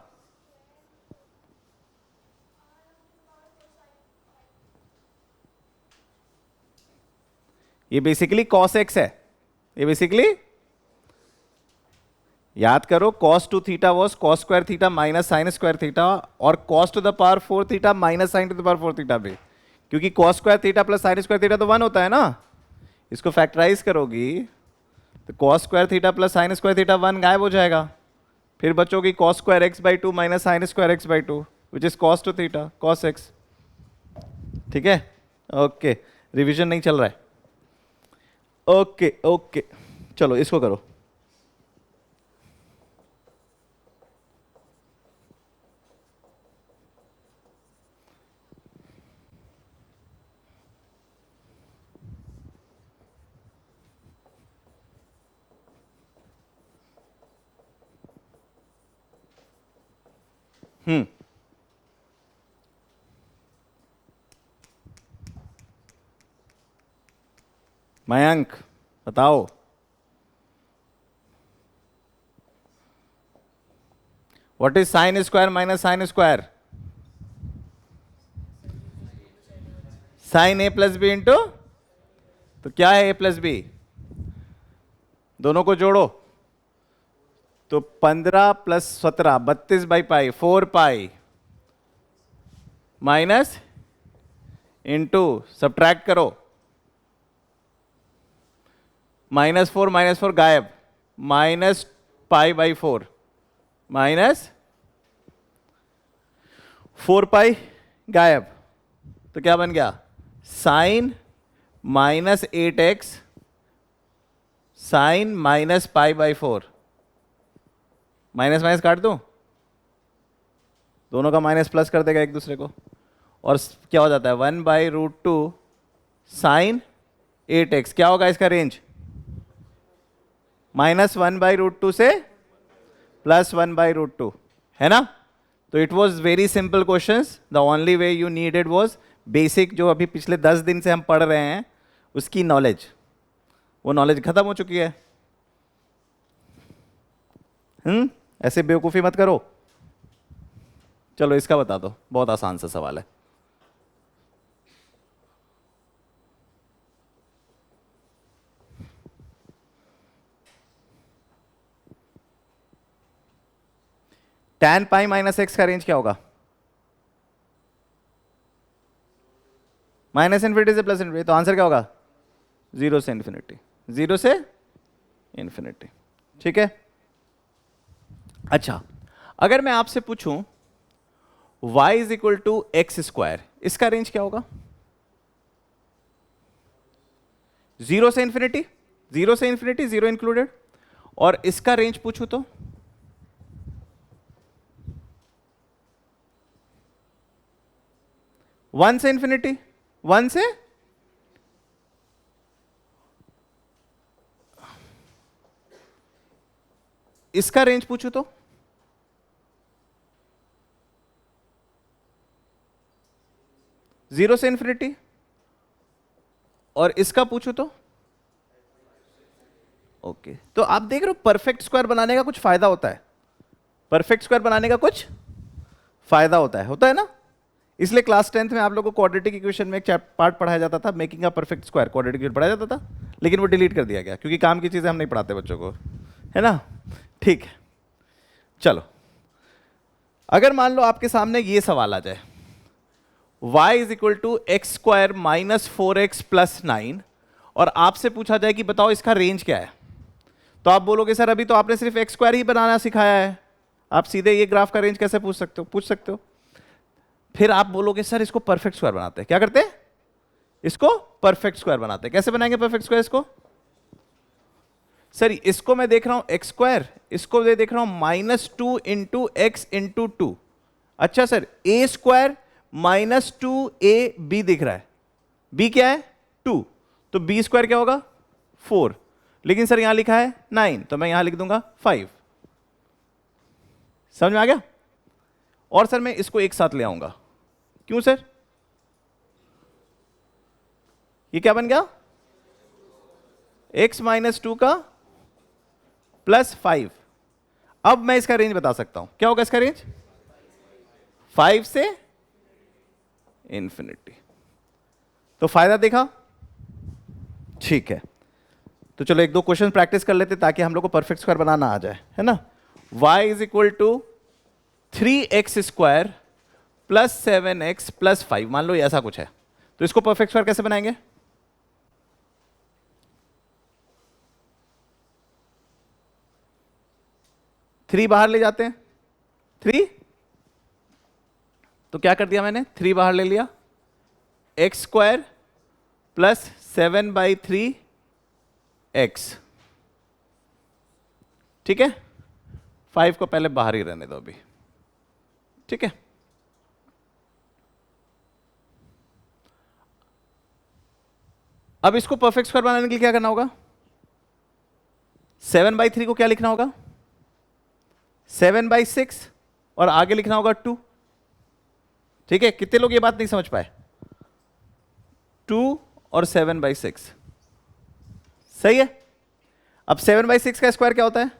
ये बेसिकली cos x है। ये बेसिकली याद करो, cos 2 theta was cos square theta minus sine square theta, और cos to the power 4 theta minus sine to the power 4 theta भी, क्योंकि cos square theta plus sine square theta तो 1 होता है ना। इसको फैक्टराइज करोगी तो cos square theta plus sine square theta 1 गायब हो जाएगा, फिर बचोगी cos square x by 2 minus sine square x by 2 which is cos 2 theta cos x। ठीक है, ओके, रिवीजन नहीं चल रहा है, ओके ओके, चलो इसको करो। हम्म, मयंक बताओ। What is sine square minus sine square? Sine A plus B into, तो क्या है ए प्लस बी? दोनों को जोड़ो तो 15 plus 17 32/पाई, 4 pi minus into, subtract करो, -4 गायब, -π/4 -4 पाई गायब, तो क्या बन गया? Sign -8x sign -π/4, minus minus काट दूं, दोनों का माइनस प्लस कर देगा एक दूसरे को, और क्या हो जाता है 1/√2 साइन 8x, क्या होगा इसका रेंज? -1/√2 से +1/√2, है ना? तो it was very simple question, the only way you needed was basic, जो अभी पिछले 10 दिन से हम पढ़ रहे हैं उसकी नॉलेज, वो नॉलेज खत्म हो चुकी है। ऐसे बेवकूफ़ी मत करो। चलो इसका बता दो, बहुत आसान सा सवाल है। tan पाई माइनस एक्स का रेंज क्या होगा? -∞ से +∞, तो आंसर क्या होगा? 0 से इन्फिनिटी, 0 से इन्फिनिटी, ठीक है। अच्छा, अगर मैं आपसे पूछूं y = x², इसका रेंज क्या होगा? 0 से इन्फिनिटी, 0 से इन्फिनिटी, 0 इंक्लूडेड, और इसका रेंज पूछूं तो 1 से इन्फिनिटी, 1 से, इसका रेंज पूछूं तो 0 से इन्फिनिटी, और इसका पूछूं तो, ओके। तो आप देख रहे हो परफेक्ट स्क्वायर बनाने का कुछ फायदा होता है, परफेक्ट स्क्वायर बनाने का कुछ फायदा होता है ना। इसलिए क्लास 10th में आप लोगों को क्वाड्रेटिक इक्वेशन में एक पार्ट पढ़ाया जाता था, making a perfect square, quadratic equation पढ़ाया जाता था, लेकिन वो डिलीट कर दिया गया क्योंकि काम की चीजें हम नहीं पढ़ाते बच्चों को, है ना। ठीक है, चलो अगर मान लो आपके सामने ये सवाल आ जाए, y = x² - 4x + 9, और आपसे पूछा जाए कि बताओ इसका रेंज क्या है, तो आप बोलोगे सर अभी तो आपने सिर्फ x² ही बनाना सिखाया है, आप सीधे ये ग्राफ का रेंज कैसे पूछ सकते हो। फिर आप बोलोगे सर इसको परफेक्ट स्क्वायर बनाते हैं, क्या करते हैं? इसको परफेक्ट स्क्वायर बनाते हैं। कैसे बनाएंगे परफेक्ट स्क्वायर इसको? सर इसको मैं देख रहा हूं x², इसको देख रहा हूं -2 × x × 2। अच्छा सर a² -2ab दिख रहा है, b क्या है? 2, तो b² क्या होगा? 4, लेकिन सर यहां लिखा है 9, तो मैं यहां लिख दूंगा 5। समझ में आ गया? और सर मैं इसको एक साथ ले आऊंगा, क्यों सर? ये क्या बन गया? x - 2 का +5। अब मैं इसका रेंज बता सकता हूं, क्या होगा इसका रेंज? 5 से इन्फिनिटी। तो फायदा देखा? ठीक है, तो चलो एक दो क्वेश्चन प्रैक्टिस कर लेते ताकि हम लोग को परफेक्ट स्क्वायर बनाना आ जाए, है ना। y = 3x² + 7x + 5, मान लो ये ऐसा कुछ है, तो इसको परफेक्ट स्क्वायर कैसे बनाएंगे? थ्री बाहर ले जाते हैं, 3, तो क्या कर दिया मैंने? 3 बाहर ले लिया, एक्स स्क्वायर प्लस 7/3 x। ठीक है, 5 को पहले बाहर ही रहने दो अभी। ठीक है, अब इसको परफेक्ट स्क्वायर बनाने के लिए क्या करना होगा? 7/3 को क्या लिखना होगा? 7/6 और आगे लिखना होगा 2। ठीक है, कितने लोग ये बात नहीं समझ पाए? 2 और 7/6 सही है। अब 7/6 का स्क्वायर क्या होता है?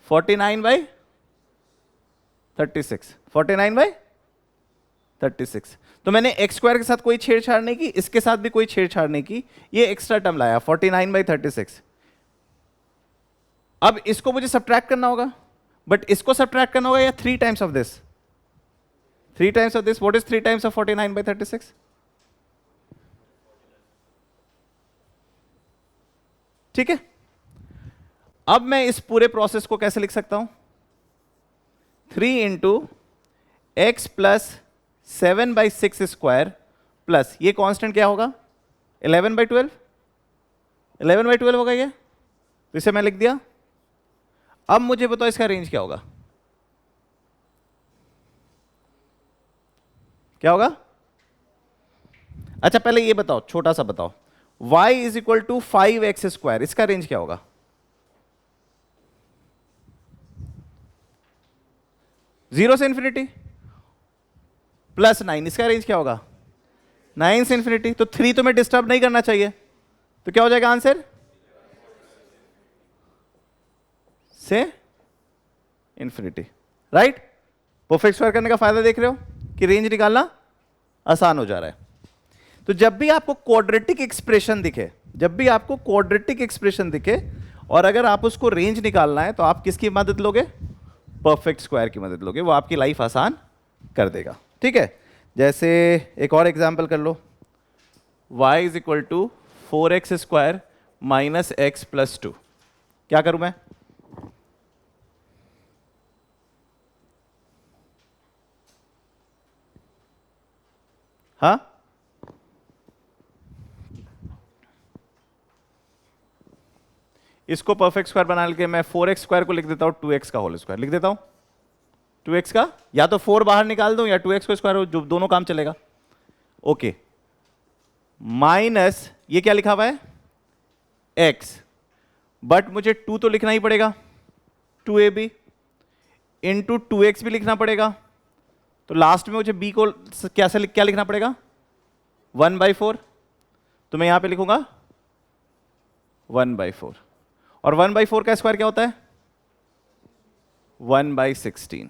49/36। 49/36। तो मैंने एक्स स्क्वायर के साथ कोई छेड़छाड़ नहीं की, इसके साथ भी कोई छेड़छाड़ नहीं की, ये एक्स्ट्रा टर्म लाया 49/36। अब इसको मुझे सब्ट्रैक्ट करना होगा, बट इसको सब्ट्रैक्ट करना होगा या 3 times of this? 3 times of this. What is 3 times of 49/36? ठीक है, अब मैं इस पूरे प्रोसेस को कैसे लिख सकता हूं? 3 into x plus 7/6 square plus ये कांस्टेंट क्या होगा? 11/12। 11/12 होगा ये, तो इसे मैं लिख दिया। अब मुझे बताओ इसका रेंज क्या होगा? क्या होगा? अच्छा पहले ये बताओ, छोटा सा बताओ, y is equal to 5x square, इसका रेंज क्या होगा? 0 से इंफिनिटी प्लस 9, इसका रेंज क्या होगा? 9 से इंफिनिटी। तो 3 तो मैं डिस्टर्ब नहीं करना चाहिए, तो क्या हो जाएगा आंसर? से इंफिनिटी। राइट? परफेक्ट स्क्वायर करने का फायदा देख रहे हो कि रेंज निकालना आसान हो जा रहा है। तो जब भी आपको क्वाड्रेटिक एक्सप्रेशन दिखे, जब भी आपको क्वाड्रेटिक एक्सप्रेशन दिखे और अगर आप उसको रेंज निकालना है, तो आप किसकी मदद लोगे? परफेक्ट स्क्वायर की मदद लोगे। वो आपकी लाइफ आसान कर देगा। ठीक है, जैसे एक और एग्जांपल कर लो, y is equal to 4x square minus x plus 2। क्या करूं मैं? हाँ, इसको परफेक्ट स्क्वायर बना के मैं 4x स्क्वायर को लिख देता हूं 2x का होल स्क्वायर लिख देता हूं। 2x का या तो 4 बाहर निकाल दूं या 2x को स्क्वायर हो, जो दोनों काम चलेगा। ओके, माइनस ये क्या लिखा हुआ है? x, बट मुझे 2 तो लिखना ही पड़ेगा, 2ab इंटू 2x भी लिखना पड़ेगा। तो लास्ट में मुझे b को क्या लिखना पड़ेगा? 1/4। तो मैं यहां पे लिखूंगा 1/4। और 1/4 का स्क्वायर क्या होता है? 1/16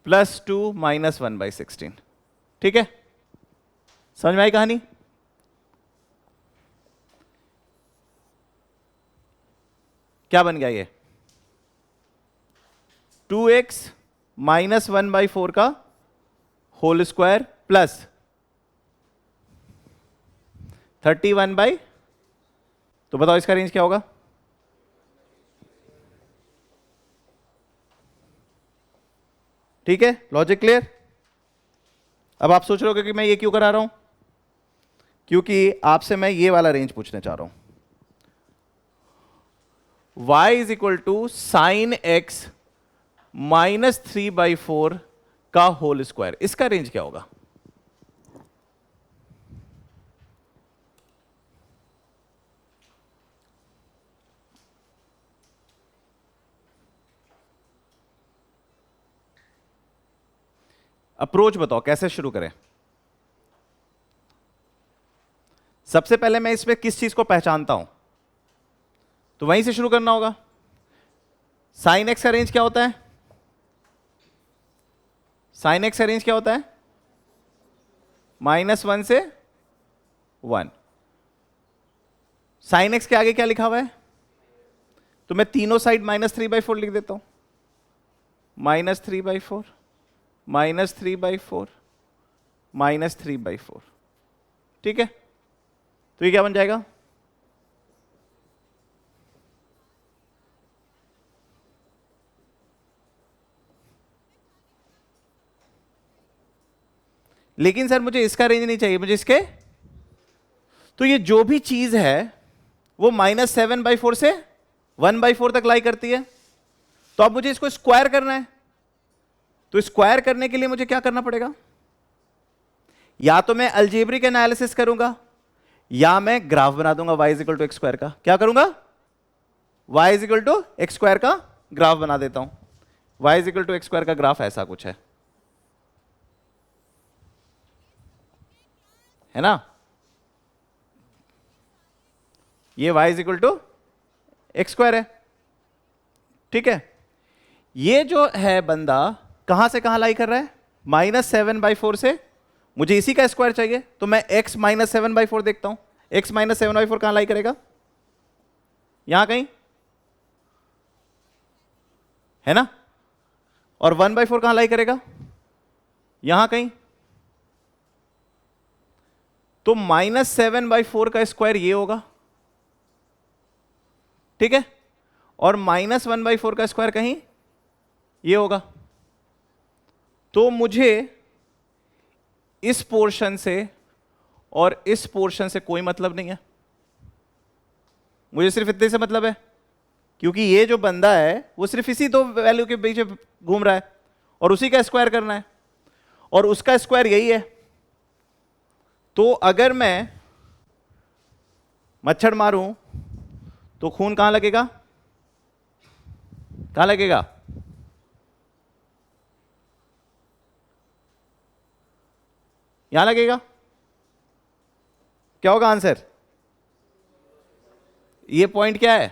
प्लस 2 माइनस 1/16। ठीक है, समझ में आई कहानी? क्या बन गया ये? 2x माइनस 1/4 का होल स्क्वायर प्लस 31 तो बताओ इसका रेंज क्या होगा? ठीक है, लॉजिक क्लियर? अब आप सोच रहे हो कि मैं ये क्यों करा रहा हूं? क्योंकि आपसे मैं ये वाला रेंज पूछने चाह रहा हूं। y is equal to sine x minus 3/4 का होल स्क्वायर, इसका रेंज क्या होगा? अप्रोच बताओ, कैसे शुरू करें? सबसे पहले मैं इसमें किस चीज को पहचानता हूं, तो वहीं से शुरू करना होगा। साइन एक्स का रेंज क्या होता है? साइन एक्स का रेंज क्या होता है? -1 से 1। साइन एक्स के आगे क्या लिखा हुआ है? तो मैं तीनों साइड -3/4 लिख देता हूं। -3/4 -3/4 -3/4। ठीक है, तो ये क्या बन जाएगा? लेकिन सर मुझे इसका रेंज नहीं चाहिए, मुझे इसके। तो ये जो भी चीज है वो -7/4 से 1/4 तक लाई करती है। तो अब मुझे इसको स्क्वायर करना है, तो स्क्वायर करने के लिए मुझे क्या करना पड़ेगा? या तो मैं अलजेब्रिक एनालिसिस करूंगा या मैं ग्राफ बना दूंगा y = x स्क्वायर का। क्या करूंगा? y = x स्क्वायर का ग्राफ बना देता हूं। y = x स्क्वायर का ग्राफ ऐसा कुछ है ना? ये y = x स्क्वायर है, ठीक है। ये जो है बंदा कहां से कहां लाई कर रहा है? -7/4 से। मुझे इसी का स्क्वायर चाहिए, तो मैं x -7/4 देखता हूं। x -7/4 कहां लाई करेगा? यहां कहीं है ना। और 1/4 कहां लाई करेगा? यहां कहीं। तो -7/4 का स्क्वायर ये होगा, ठीक है। और -1/4 का स्क्वायर कहीं ये होगा। तो मुझे इस पोर्शन से और इस पोर्शन से कोई मतलब नहीं है, मुझे सिर्फ इतने से मतलब है, क्योंकि ये जो बंदा है वो सिर्फ इसी दो वैल्यू के बीच घूम रहा है और उसी का स्क्वायर करना है, और उसका स्क्वायर यही है। तो अगर मैं मच्छर मारूं तो खून कहां लगेगा? कहां लगेगा? यहां लगेगा। क्या होगा आंसर? ये पॉइंट क्या है?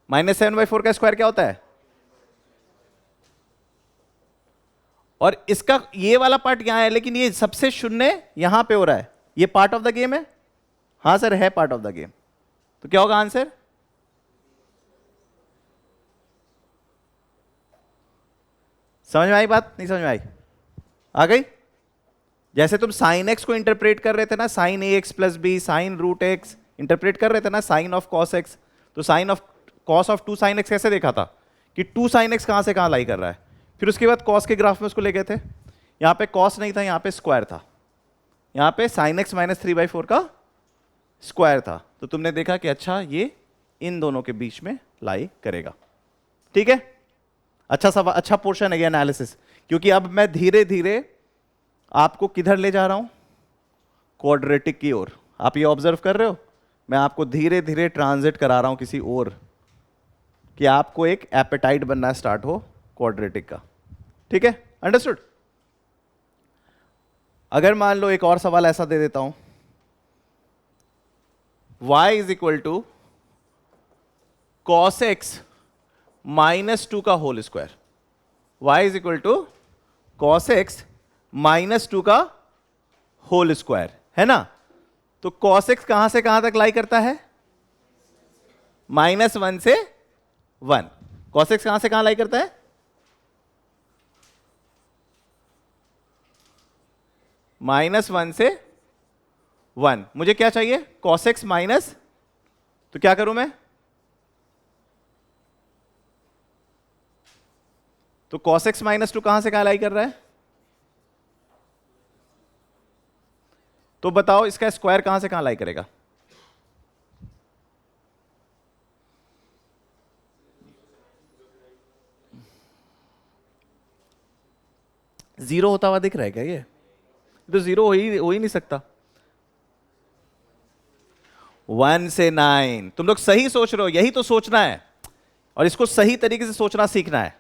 -7/4 का स्क्वायर क्या होता है? और इसका ये वाला पार्ट यहां है, लेकिन ये सबसे शून्य यहां पे हो रहा है। ये पार्ट ऑफ द गेम है। हां सर, है पार्ट ऑफ द गेम। तो क्या होगा आंसर? समझ में आई बात? नहीं समझ में आई? आ गई? जैसे तुम sin x को इंटरप्रेट कर रहे थे ना, sin ax + b sin √x interpret कर रहे थे ना, sin of cos x। तो sin of cos of 2 sin x कैसे देखा था कि 2 sin x कहां से कहां लाई कर रहा है। फिर उसके बाद cos के ग्राफ में उसको ले गए थे, यहां पे cos नहीं था, यहां पे स्क्वायर था, यहां पे sin x - 3/4 का स्क्वायर था। तो तुमने देखा कि अच्छा ये इन दोनों के बीच में लाई करेगा, ठीक है। अच्छा सवाल, अच्छा पोर्शन है ये एनालिसिस, क्योंकि अब मैं धीरे धीरे आपको किधर ले जा रहा हूं? क्वाड्रेटिक की ओर। आप ये ऑब्जर्व कर रहे हो, मैं आपको धीरे धीरे ट्रांजिट करा रहा हूं किसी और, कि आपको एक एपेटाइट बनना स्टार्ट हो क्वाड्रेटिक का, ठीक है। अंडरस्टूड? अगर मान लो एक और सवाल ऐसा दे देता हूं, y = cos x -2 का whole square. y = cos x -2 का होल स्क्वायर, है ना। तो cos x कहां से कहां तक लाई करता है? -1 से 1। cos x कहां से कहां लाई करता है? -1 से 1। मुझे क्या चाहिए? cos x माइनस, तो क्या करूं मैं? तो cos x -2 कहां से कहां लाई कर रहा है? तो बताओ इसका स्क्वायर कहां से कहां लाई करेगा? जीरो होता हुआ दिख रहा है क्या? ये तो जीरो हो ही नहीं सकता। 1 से 9। तुम लोग सही सोच रहे हो, यही तो सोचना है, और इसको सही तरीके से सोचना सीखना है।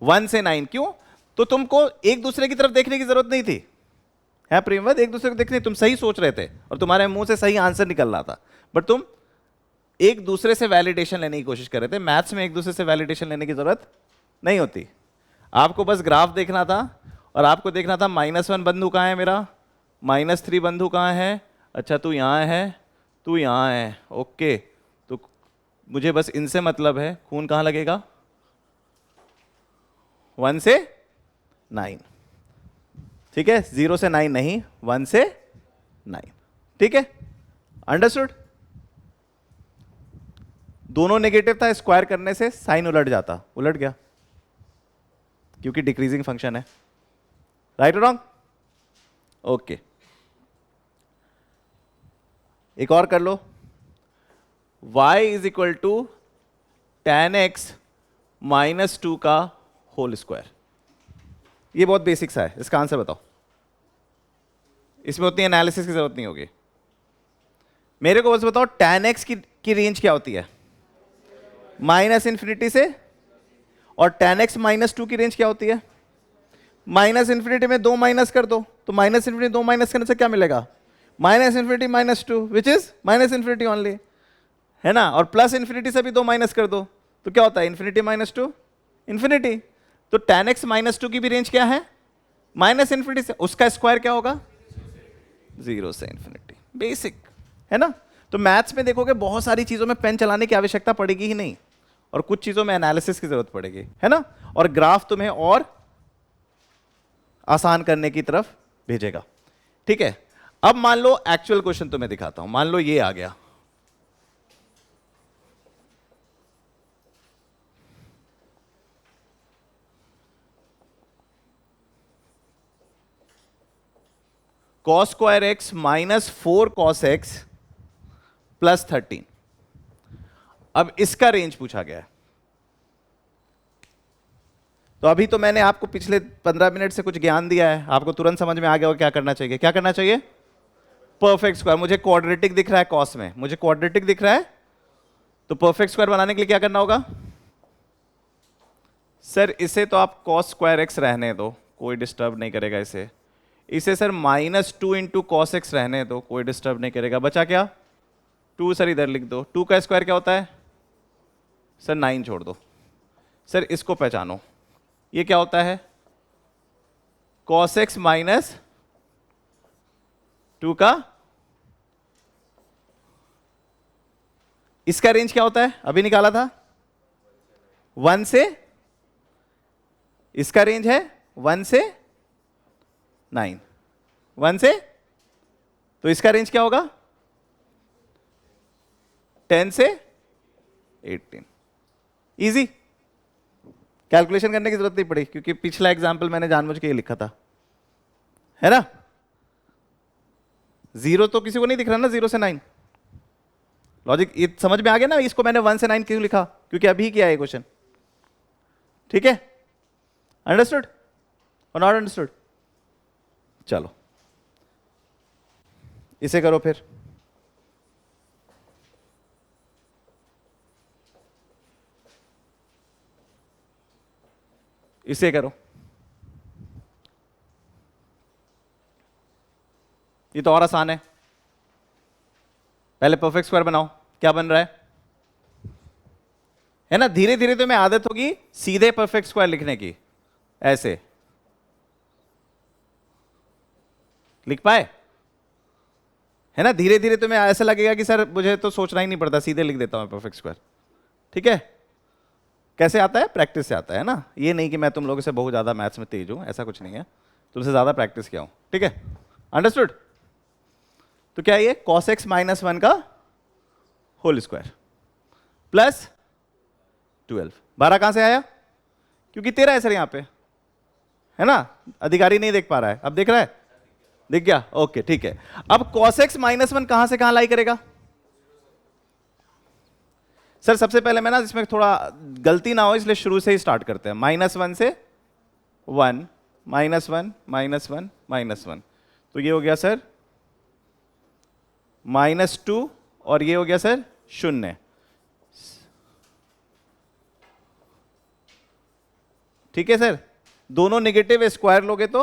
1 से 9 क्यों? तो तुमको एक दूसरे की तरफ देखने की जरूरत नहीं थी, है प्रेमवत, एक दूसरे को देखने, तुम सही सोच रहे थे और तुम्हारे मुंह से सही आंसर निकल रहा था, बट तुम एक दूसरे से वैलिडेशन लेने की कोशिश कर रहे थे। मैथ्स में एक दूसरे से वैलिडेशन लेने की जरूरत नहीं होती, आपको बस ग्राफ देखना था और आपको देखना था -1 बंधु कहाँ है मेरा, -3 बंधु कहाँ है, अच्छा तू यहाँ है, तू यहाँ है, ओके। तो मुझे बस इनसे मतलब है, खून कहाँ लगेगा? 1 से 9, ठीक है। 0 से 9 नहीं, 1 से 9, ठीक है। अंडरस्टूड? दोनों नेगेटिव था, स्क्वायर करने से साइन उलट जाता, उलट गया क्योंकि डिक्रीजिंग फंक्शन है। राइट और रॉन्ग? ओके, एक और कर लो, y is equal to tan x minus 2 का होल स्क्वायर। ये बहुत बेसिक सा है, इसका आंसर बताओ। इसमें उतनी एनालिसिस की जरूरत नहीं होगी। मेरे को बस बताओ tan x की रेंज क्या होती है, माइनस इन्फिनिटी से, और tan x माइनस 2 की रेंज क्या होती है, माइनस इन्फिनिटी में 2 माइनस कर दो, तो माइनस इन्फिनिटी 2 माइनस करने से क्या मिलेगा, minus infinity minus 2 which is minus infinity only, है ना। और प्लस इन्फिनिटी से भी 2 माइनस कर दो तो क्या होता है, इन्फिनिटी माइनस 2 इन्फिनिटी। तो tan x माइनस 2 की भी रेंज क्या है, माइनस इन्फिनिटी से, उसका स्क्वायर क्या होगा, 0 से इन्फिनिटी। बेसिक है ना। तो मैथ्स में देखोगे बहुत सारी चीजों में पेन चलाने की आवश्यकता पड़ेगी ही नहीं, और कुछ चीजों में एनालिसिस की जरूरत पड़ेगी, है ना। और ग्राफ तुम्हें और आसान करने की तरफ भेजेगा, ठीक है। अब मान लो एक्चुअल क्वेश्चन तुम्हें दिखाता हूं, मान लो ये आ गया, cos square x minus 4 cos x plus 13। अब इसका रेंज पूछा गया है। तो अभी तो मैंने आपको पिछले 15 मिनट से कुछ ज्ञान दिया है, आपको तुरंत समझ में आ गया होगा क्या करना चाहिए। क्या करना चाहिए, परफेक्ट स्क्वायर। मुझे क्वाड्रेटिक दिख रहा है कॉस में, मुझे क्वाड्रेटिक दिख रहा है, तो परफेक्ट स्क्वायर बनाने के लिए क्या करना होगा, सर इसे तो आप cos स्क्वायर एक्स रहने दो, कोई डिस्टर्ब नहीं करेगा इसे। इसे sir minus 2 into cos x रहने दो, कोई डिस्टर्ब नहीं करेगा। बचा क्या, 2 सर इधर लिख दो। 2 का स्क्वायर क्या होता है सर, 9 छोड़ दो। सर इसको पहचानो, ये क्या होता है, cos x माइनस 2 का, इसका रेंज क्या होता है, अभी निकाला था 1 से, इसका रेंज है 1 से 9, 1 से, तो इसका रेंज क्या होगा 10 से 18। इजी, कैलकुलेशन करने की जरूरत नहीं पड़ी, क्योंकि पिछला एग्जाम्पल मैंने जानबूझ के ये लिखा था, है ना। 0 तो किसी को नहीं दिख रहा ना, 0 से 9, लॉजिक ये समझ में आ गया ना। इसको मैंने 1 से 9 क्यों लिखा, क्योंकि अभी किया है क्वेश्चन, ठीक है। अंडरस्टूड और नॉट अंडरस्टूड। चलो इसे करो फिर, इसे करो, ये तो और आसान है। पहले परफेक्ट स्क्वायर बनाओ, क्या बन रहा है ना। धीरे धीरे तो मैं आदत होगी सीधे परफेक्ट स्क्वायर लिखने की, ऐसे लिख पाए, है ना। धीरे धीरे तुम्हें ऐसा लगेगा कि सर मुझे तो सोचना ही नहीं पड़ता, सीधे लिख देता हूं परफेक्ट स्क्वायर, ठीक है। कैसे आता है, प्रैक्टिस से आता है ना। ये नहीं कि मैं तुम लोगों से बहुत ज्यादा मैथ्स में तेज हूं, ऐसा कुछ नहीं है, तुमसे ज्यादा प्रैक्टिस किया हूं, ठीक है। अंडरस्टूड। तो क्या ये cos x माइनस 1 का होल स्क्वायर प्लस 12, 12 कहां से आया, क्योंकि 13 है सर यहां पे, है ना। अधिकारी नहीं देख पा रहा है, अब देख रहा है, दिख गया, ओके ठीक है। अब cos x माइनस 1 कहां से कहां लाई करेगा, सर सबसे पहले मैं ना इसमें थोड़ा गलती ना हो इसलिए शुरू से ही स्टार्ट करते हैं। -1 से 1, -1, -1, -1, तो ये हो गया सर -2, और ये हो गया सर 0। ठीक है सर, दोनों नेगेटिव स्क्वायर लोगे तो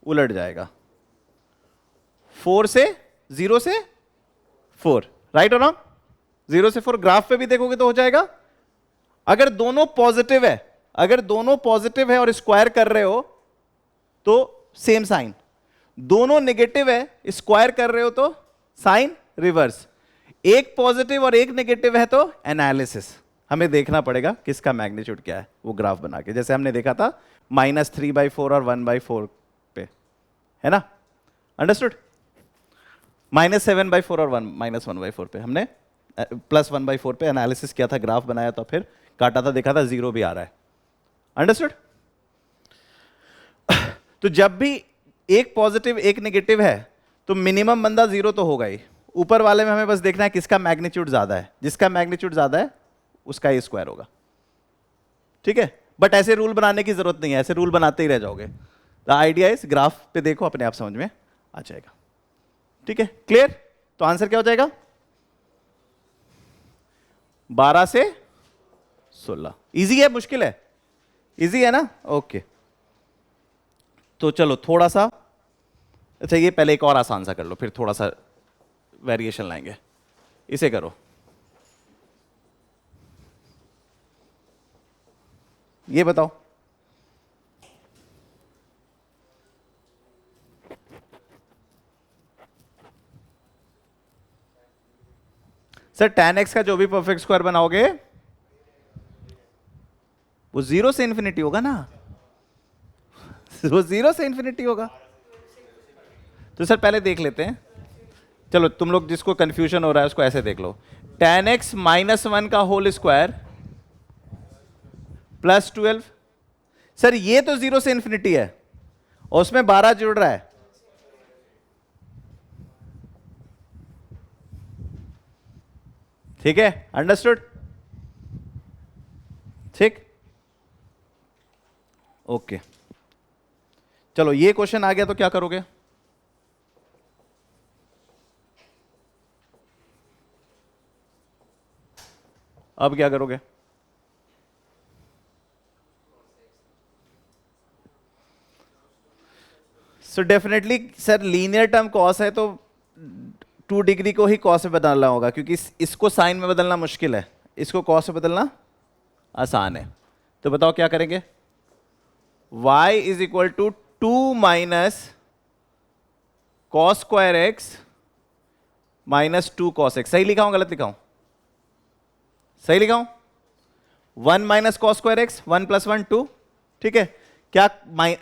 उलट जाएगा। 4 से 0 से 4, राइट और रॉन्ग, 0 से 4 ग्राफ पे भी देखोगे तो हो जाएगा। अगर दोनों पॉजिटिव है, अगर दोनों पॉजिटिव है और स्क्वायर कर रहे हो तो सेम साइन, दोनों नेगेटिव है स्क्वायर कर रहे हो तो साइन रिवर्स, एक पॉजिटिव और एक नेगेटिव है तो एनालिसिस। हमें देखना पड़ेगा किसका मैग्नीट्यूड क्या है, वो ग्राफ बना के, जैसे हमने देखा था -3/4 और 1/4 पे, है ना। अंडरस्टूड। -7/4 और -1/4 पे हमने +1/4 पे एनालिसिस किया था, ग्राफ बनाया था, फिर काटा था, देखा था 0 भी आ रहा है। अंडरस्टूड। तो जब भी एक पॉजिटिव एक नेगेटिव है तो मिनिमम बंदा 0 तो होगा ही। ऊपर वाले में हमें बस देखना है किसका मैग्नीट्यूड ज्यादा है, जिसका मैग्नीट्यूड ज्यादा है उसका ये स्क्वायर होगा, ठीक है। बट ऐसे रूल बनाने की जरूरत नहीं है, ऐसे रूल बनाते ही रह जाओगे। द आइडिया इज ग्राफ पे देखो, अपने आप समझ में आ जाएगा, ठीक है। क्लियर? तो आंसर क्या हो जाएगा? 12 से 16। इजी है मुश्किल है? इजी है ना, ओके। तो चलो थोड़ा सा, अच्छा ये पहले एक और आसान सा कर लो, फिर थोड़ा सा वेरिएशन लाएंगे। इसे करो, ये बताओ सर tan x का जो भी परफेक्ट स्क्वायर बनाओगे वो 0 से इंफिनिटी होगा ना, वो 0 से इंफिनिटी होगा। तो सर पहले देख लेते हैं, चलो तुम लोग जिसको कंफ्यूजन हो रहा है उसको ऐसे देख लो, tan x -1 का होल स्क्वायर प्लस 12। सर ये तो 0 से इंफिनिटी है और उसमें 12 जुड़ रहा है, ठीक है, अंडरस्टूड, ठीक, ओके। चलो ये क्वेश्चन आ गया तो क्या करोगे? अब क्या करोगे? So definitely sir linear term cos है तो 2 डिग्री को ही कॉस में बदलना होगा, क्योंकि इसको साइन में बदलना मुश्किल है, इसको कॉस में बदलना आसान है। तो बताओ क्या करेंगे? y is equal to 2 minus cos square x minus 2 cos x. सही लिखा हूं गलत लिखा हूं? सही लिखा हूं। 1 माइनस कॉस स्क्वायर एक्स, 1 + 1 2, ठीक है। क्या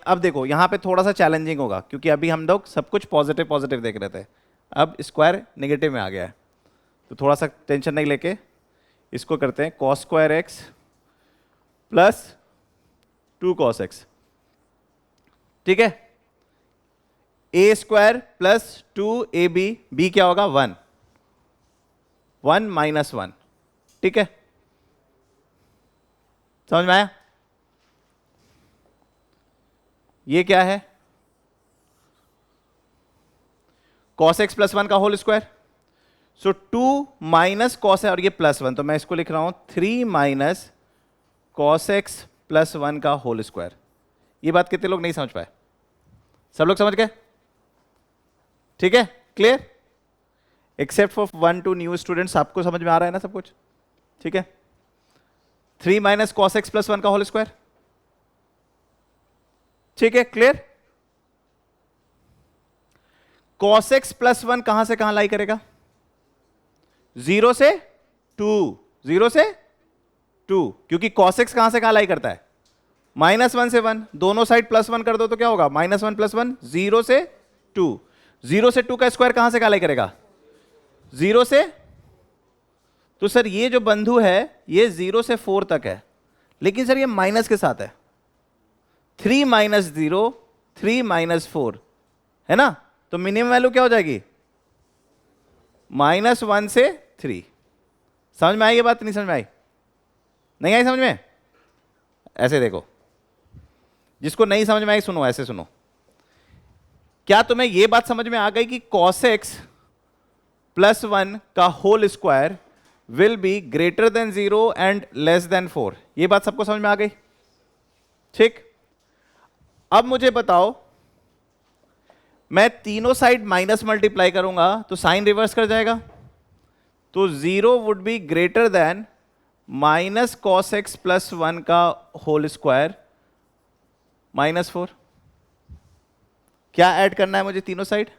अब देखो यहां पे थोड़ा सा चैलेंजिंग होगा, क्योंकि अभी हम लोग सब कुछ पॉजिटिव पॉजिटिव देख रहे थे, अब स्क्वायर नेगेटिव में आ गया है, तो थोड़ा सा टेंशन नहीं लेके इसको करते हैं cos square x plus 2 cos x, ठीक है। ए स्क्वायर प्लस 2ab, बी क्या होगा? 1, 1 - 1, ठीक है। समझ में आया? ये क्या है? cos x + 1 का होल स्क्वायर, सो 2 माइनस कॉस है और ये +1, तो मैं इसको लिख रहा हूं 3 माइनस cos x + 1 का होल स्क्वायर। ये बात कितने लोग नहीं समझ पाए? सब लोग समझ गए? ठीक है, clear? Except for 1 2 new students, आपको समझ में आ रहा है ना सब कुछ? ठीक है। 3 माइनस cos x + 1 का होल स्क्वायर, ठीक है, क्लियर? cos x + 1 कहां से कहां लाई करेगा? 0 से 2, 0 से 2, क्योंकि cos x कहां से कहां लाई करता है? -1 से 1, दोनों साइड +1 कर दो तो क्या होगा? -1 + 1, 0 से 2, 0 से 2 का स्क्वायर कहां से कहां लाई करेगा? 0 से, तो सर ये जो बंधु है ये 0 से 4 तक है, लेकिन सर ये माइनस के साथ है, 3 - 0, 3 - 4 है ना, तो मिनिमम वैल्यू क्या हो जाएगी? -1 से 3। समझ में आई ये बात? नहीं समझ में आई? नहीं आई समझ में? ऐसे देखो, जिसको नहीं समझ में आई सुनो, ऐसे सुनो। क्या तुम्हें यह बात समझ में आ गई कि cos x + 1 का whole square will be greater than 0 and less than 4? यह बात सबको समझ में आ गई? ठीक। अब मुझे बताओ, मैं तीनों साइड माइनस मल्टीप्लाई करूंगा तो साइन रिवर्स कर जाएगा, तो 0 would be greater then minus cos x + 1 का होल स्क्वायर -4। क्या ऐड करना है मुझे तीनों साइड?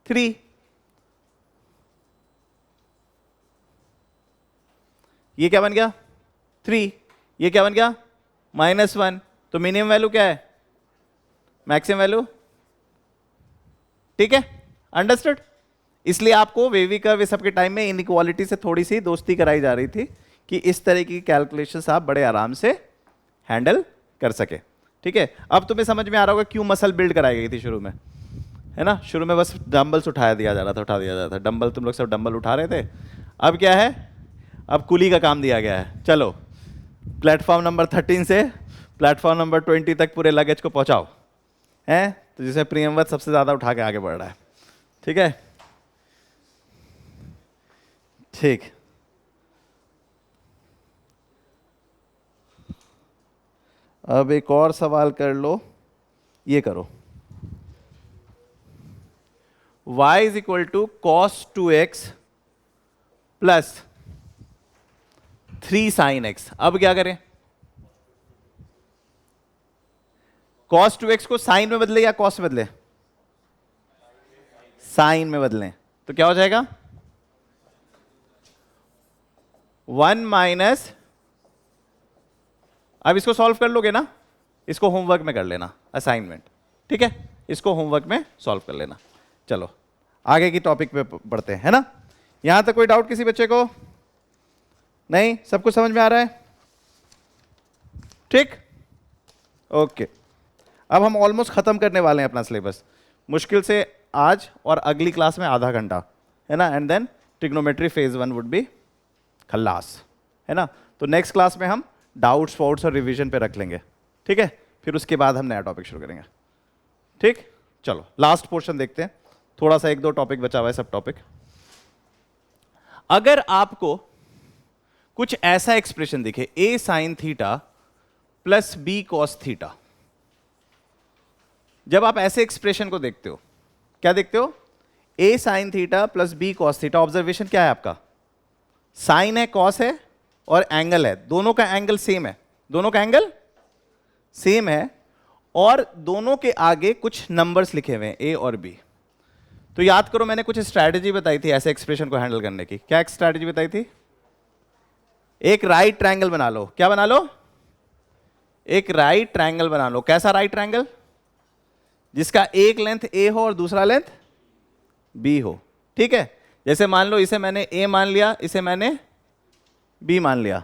3। ये क्या बन गया? 3। ये क्या बन गया? -1। तो मिनिमम वैल्यू क्या है? मैक्सिमम वैल्यू, ठीक है, अंडरस्टूड? इसलिए आपको वेवी कर्व सबके टाइम में इनइक्वालिटी से थोड़ी सी दोस्ती कराई जा रही थी कि इस तरह की कैलकुलेशंस आप बड़े आराम से हैंडल कर सके, ठीक है। अब तुम्हें समझ में आ रहा होगा क्यों मसल बिल्ड कराई गई थी शुरू में। है ना, शुरू में बस डंबल्स उठाया दिया जा रहा था, उठा दिया जा रहा था डंबल, तुम लोग सब डंबल उठा रहे थे। अब क्या है, अब कुली का काम दिया गया है, चलो प्लेटफॉर्म नंबर 13 से प्लेटफॉर्म नंबर 20 तक पूरे लगेज को पहुंचाओ, हैं। तो जिसे प्रियमवत सबसे ज्यादा उठा के आगे बढ़ रहा है, ठीक है, ठीक। अब एक और सवाल कर लो, ये करो, y is equal to cos 2x plus 3 sine x। अब क्या करें, cos 2x को साइन में बदले या कॉस में बदले, साइन में बदलें, तो क्या हो जाएगा 1 माइनस, अब इसको सॉल्व कर लोगे ना, इसको होमवर्क में कर लेना, असाइनमेंट, ठीक है, इसको होमवर्क में सॉल्व कर लेना। चलो आगे की टॉपिक पे बढ़ते हैं, है ना। यहां तक कोई डाउट किसी बच्चे को नहीं, सब कुछ समझ में आ रहा है, ठीक, ओके। अब हम ऑलमोस्ट खत्म करने वाले हैं अपना सिलेबस, मुश्किल से आज और अगली क्लास में आधा घंटा, है ना, and then trigonometry phase 1 would be खल्लास, है ना। तो नेक्स्ट क्लास में हम डाउट्स फाउट्स और रिवीजन पे रख लेंगे, ठीक है, फिर उसके बाद हम नया टॉपिक शुरू करेंगे, ठीक। चलो लास्ट पोर्शन देखते हैं, थोड़ा सा 1-2 टॉपिक बचा हुआ है, सब टॉपिक। अगर आपको कुछ ऐसा एक्सप्रेशन दिखे a sine theta plus b cos theta, जब आप ऐसे एक्सप्रेशन को देखते हो, क्या देखते हो, a sine theta plus b cos theta, observation क्या है आपका, साइन है, कॉस है और एंगल है, दोनों का एंगल सेम है, दोनों का एंगल सेम है, और दोनों के आगे कुछ नंबर्स लिखे हुए हैं a और b। तो याद करो मैंने कुछ स्ट्रैटेजी बताई थी ऐसे एक्सप्रेशन को हैंडल करने की, क्या स्ट्रैटेजी बताई थी, एक राइट ट्रायंगल बना लो, क्या बना लो, एक राइट ट्रायंगल बना लो। कैसा राइट ट्रायंगल, जिसका एक लेंथ a हो और दूसरा लेंथ b हो, ठीक है। जैसे मान लो इसे मैंने a मान लिया, इसे मैंने b मान लिया,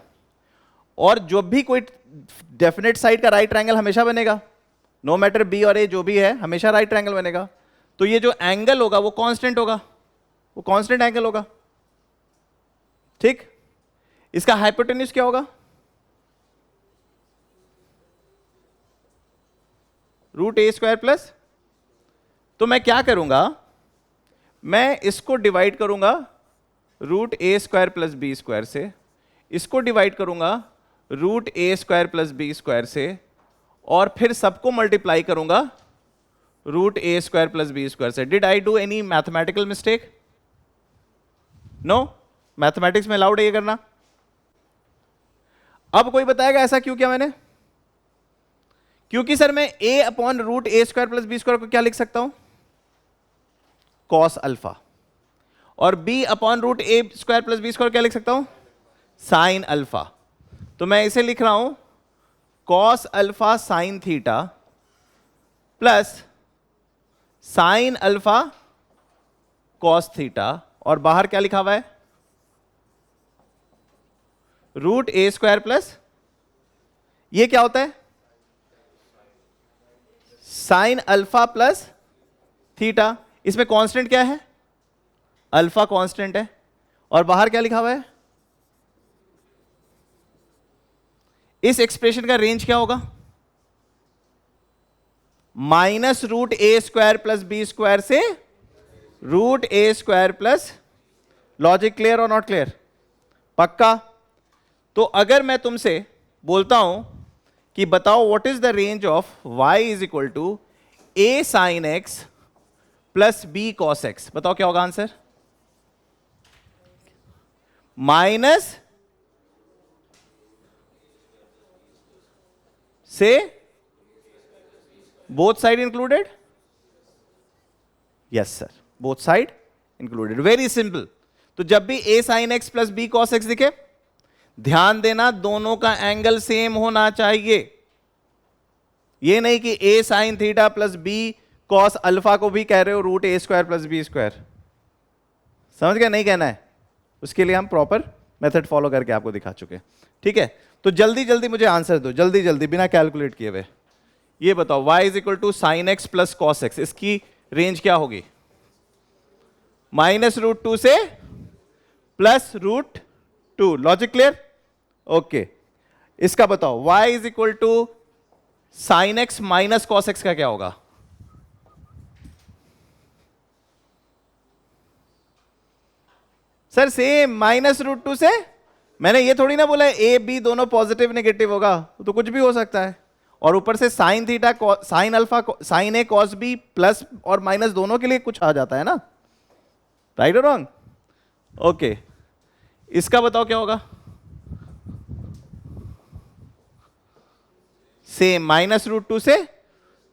और जो भी कोई डेफिनेट साइड का राइट ट्रायंगल हमेशा बनेगा, नो मैटर b और a जो भी है, हमेशा राइट ट्रायंगल बनेगा। तो ये जो एंगल होगा वो कांस्टेंट होगा, वो कांस्टेंट एंगल होगा, ठीक। इसका हाइपोटेन्यूज क्या होगा, √a² प्लस, तो मैं क्या करूंगा, मैं इसको डिवाइड करूंगा √a² प्लस b² से, इसको डिवाइड करूंगा √a² प्लस b² से, और फिर सबको मल्टीप्लाई करूंगा √a² प्लस b² से। Did I do any mathematical mistake, no, mathematics में अलाउड है ये करना। अब कोई बताएगा ऐसा क्यों किया मैंने, क्योंकि सर मैं a upon √a² plus b² को क्या लिख सकता हूं, कॉस अल्फा, और b upon √a² plus b² क्या लिख सकता हूं, साइन अल्फा। तो मैं इसे लिख रहा हूं cos alpha sine theta plus sine alpha cos theta, और बाहर क्या लिखा हुआ है, √a² प्लस, ये क्या होता है, साइन अल्फा प्लस थीटा। इसमें कांस्टेंट क्या है, अल्फा कांस्टेंट है, और बाहर क्या लिखा हुआ है, इस एक्सप्रेशन का रेंज क्या होगा, -√a² प्लस b² से √a² प्लस, लॉजिक क्लियर और नॉट क्लियर, पक्का। तो अगर मैं तुमसे बोलता हूं कि बताओ what is the range of y is equal to a sine x plus b cos x, बताओ क्या होगा आंसर, माइनस से both side included, yes sir, both side included, very simple. तो जब भी a sine x plus b cos x दिखे, ध्यान देना दोनों का एंगल सेम होना चाहिए, ये नहीं कि a sine theta plus b cos alpha को भी कह रहे हो √a² प्लस b², समझ गए, नहीं कहना है, उसके लिए हम प्रॉपर मेथड फॉलो करके आपको दिखा चुके हैं, ठीक है। तो जल्दी जल्दी मुझे आंसर दो, जल्दी जल्दी, बिना कैलकुलेट किए हुए, ये बताओ y is equal to sine x plus cos x, इसकी रेंज क्या होगी? -√2 से +√2। Logic clear? ओके, इसका बताओ y is equal to sine x minus cos x का क्या होगा? सर सेम -√2 से, मैंने ये थोड़ी ना बोला ए बी दोनों पॉजिटिव नेगेटिव होगा, तो कुछ भी हो सकता है। और ऊपर से sine theta sine alpha sine A cos B plus और माइनस दोनों के लिए कुछ आ जाता है ना, राइट और रॉन्ग? ओके, इसका बताओ क्या होगा? सेम -√2 से,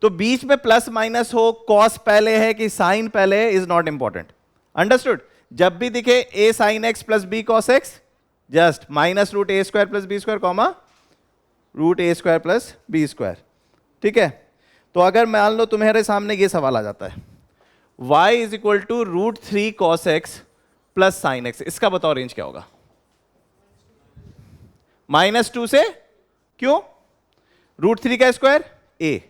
तो बीच में प्लस माइनस हो, कॉस पहले है कि साइन पहले है, इज नॉट इंपॉर्टेंट। अंडरस्टूड? जब भी दिखे a sin x plus b cos x, just -√a² plus b² comma √a² plus b²। ठीक है, तो अगर मान लो तुम्हारे सामने ये सवाल आ जाता है y is equal to √3 cos x plus sine x, इसका बताओ रेंज क्या होगा? -2 से, क्यों? √3 का स्क्वायर a,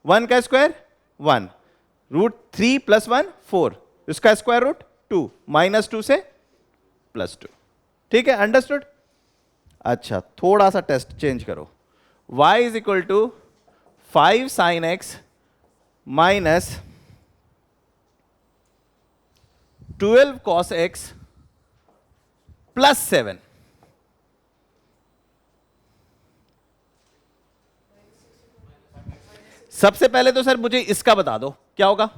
1 का स्क्वायर 1, √3 + 1 4, इसका स्क्वायर रूट 2, -2 से +2। ठीक है, अंडरस्टूड? अच्छा, थोड़ा सा टेस्ट चेंज करो, y is equal to 5 sin x minus 12 cos x plus 7। सबसे पहले तो सर मुझे इसका बता दो क्या होगा?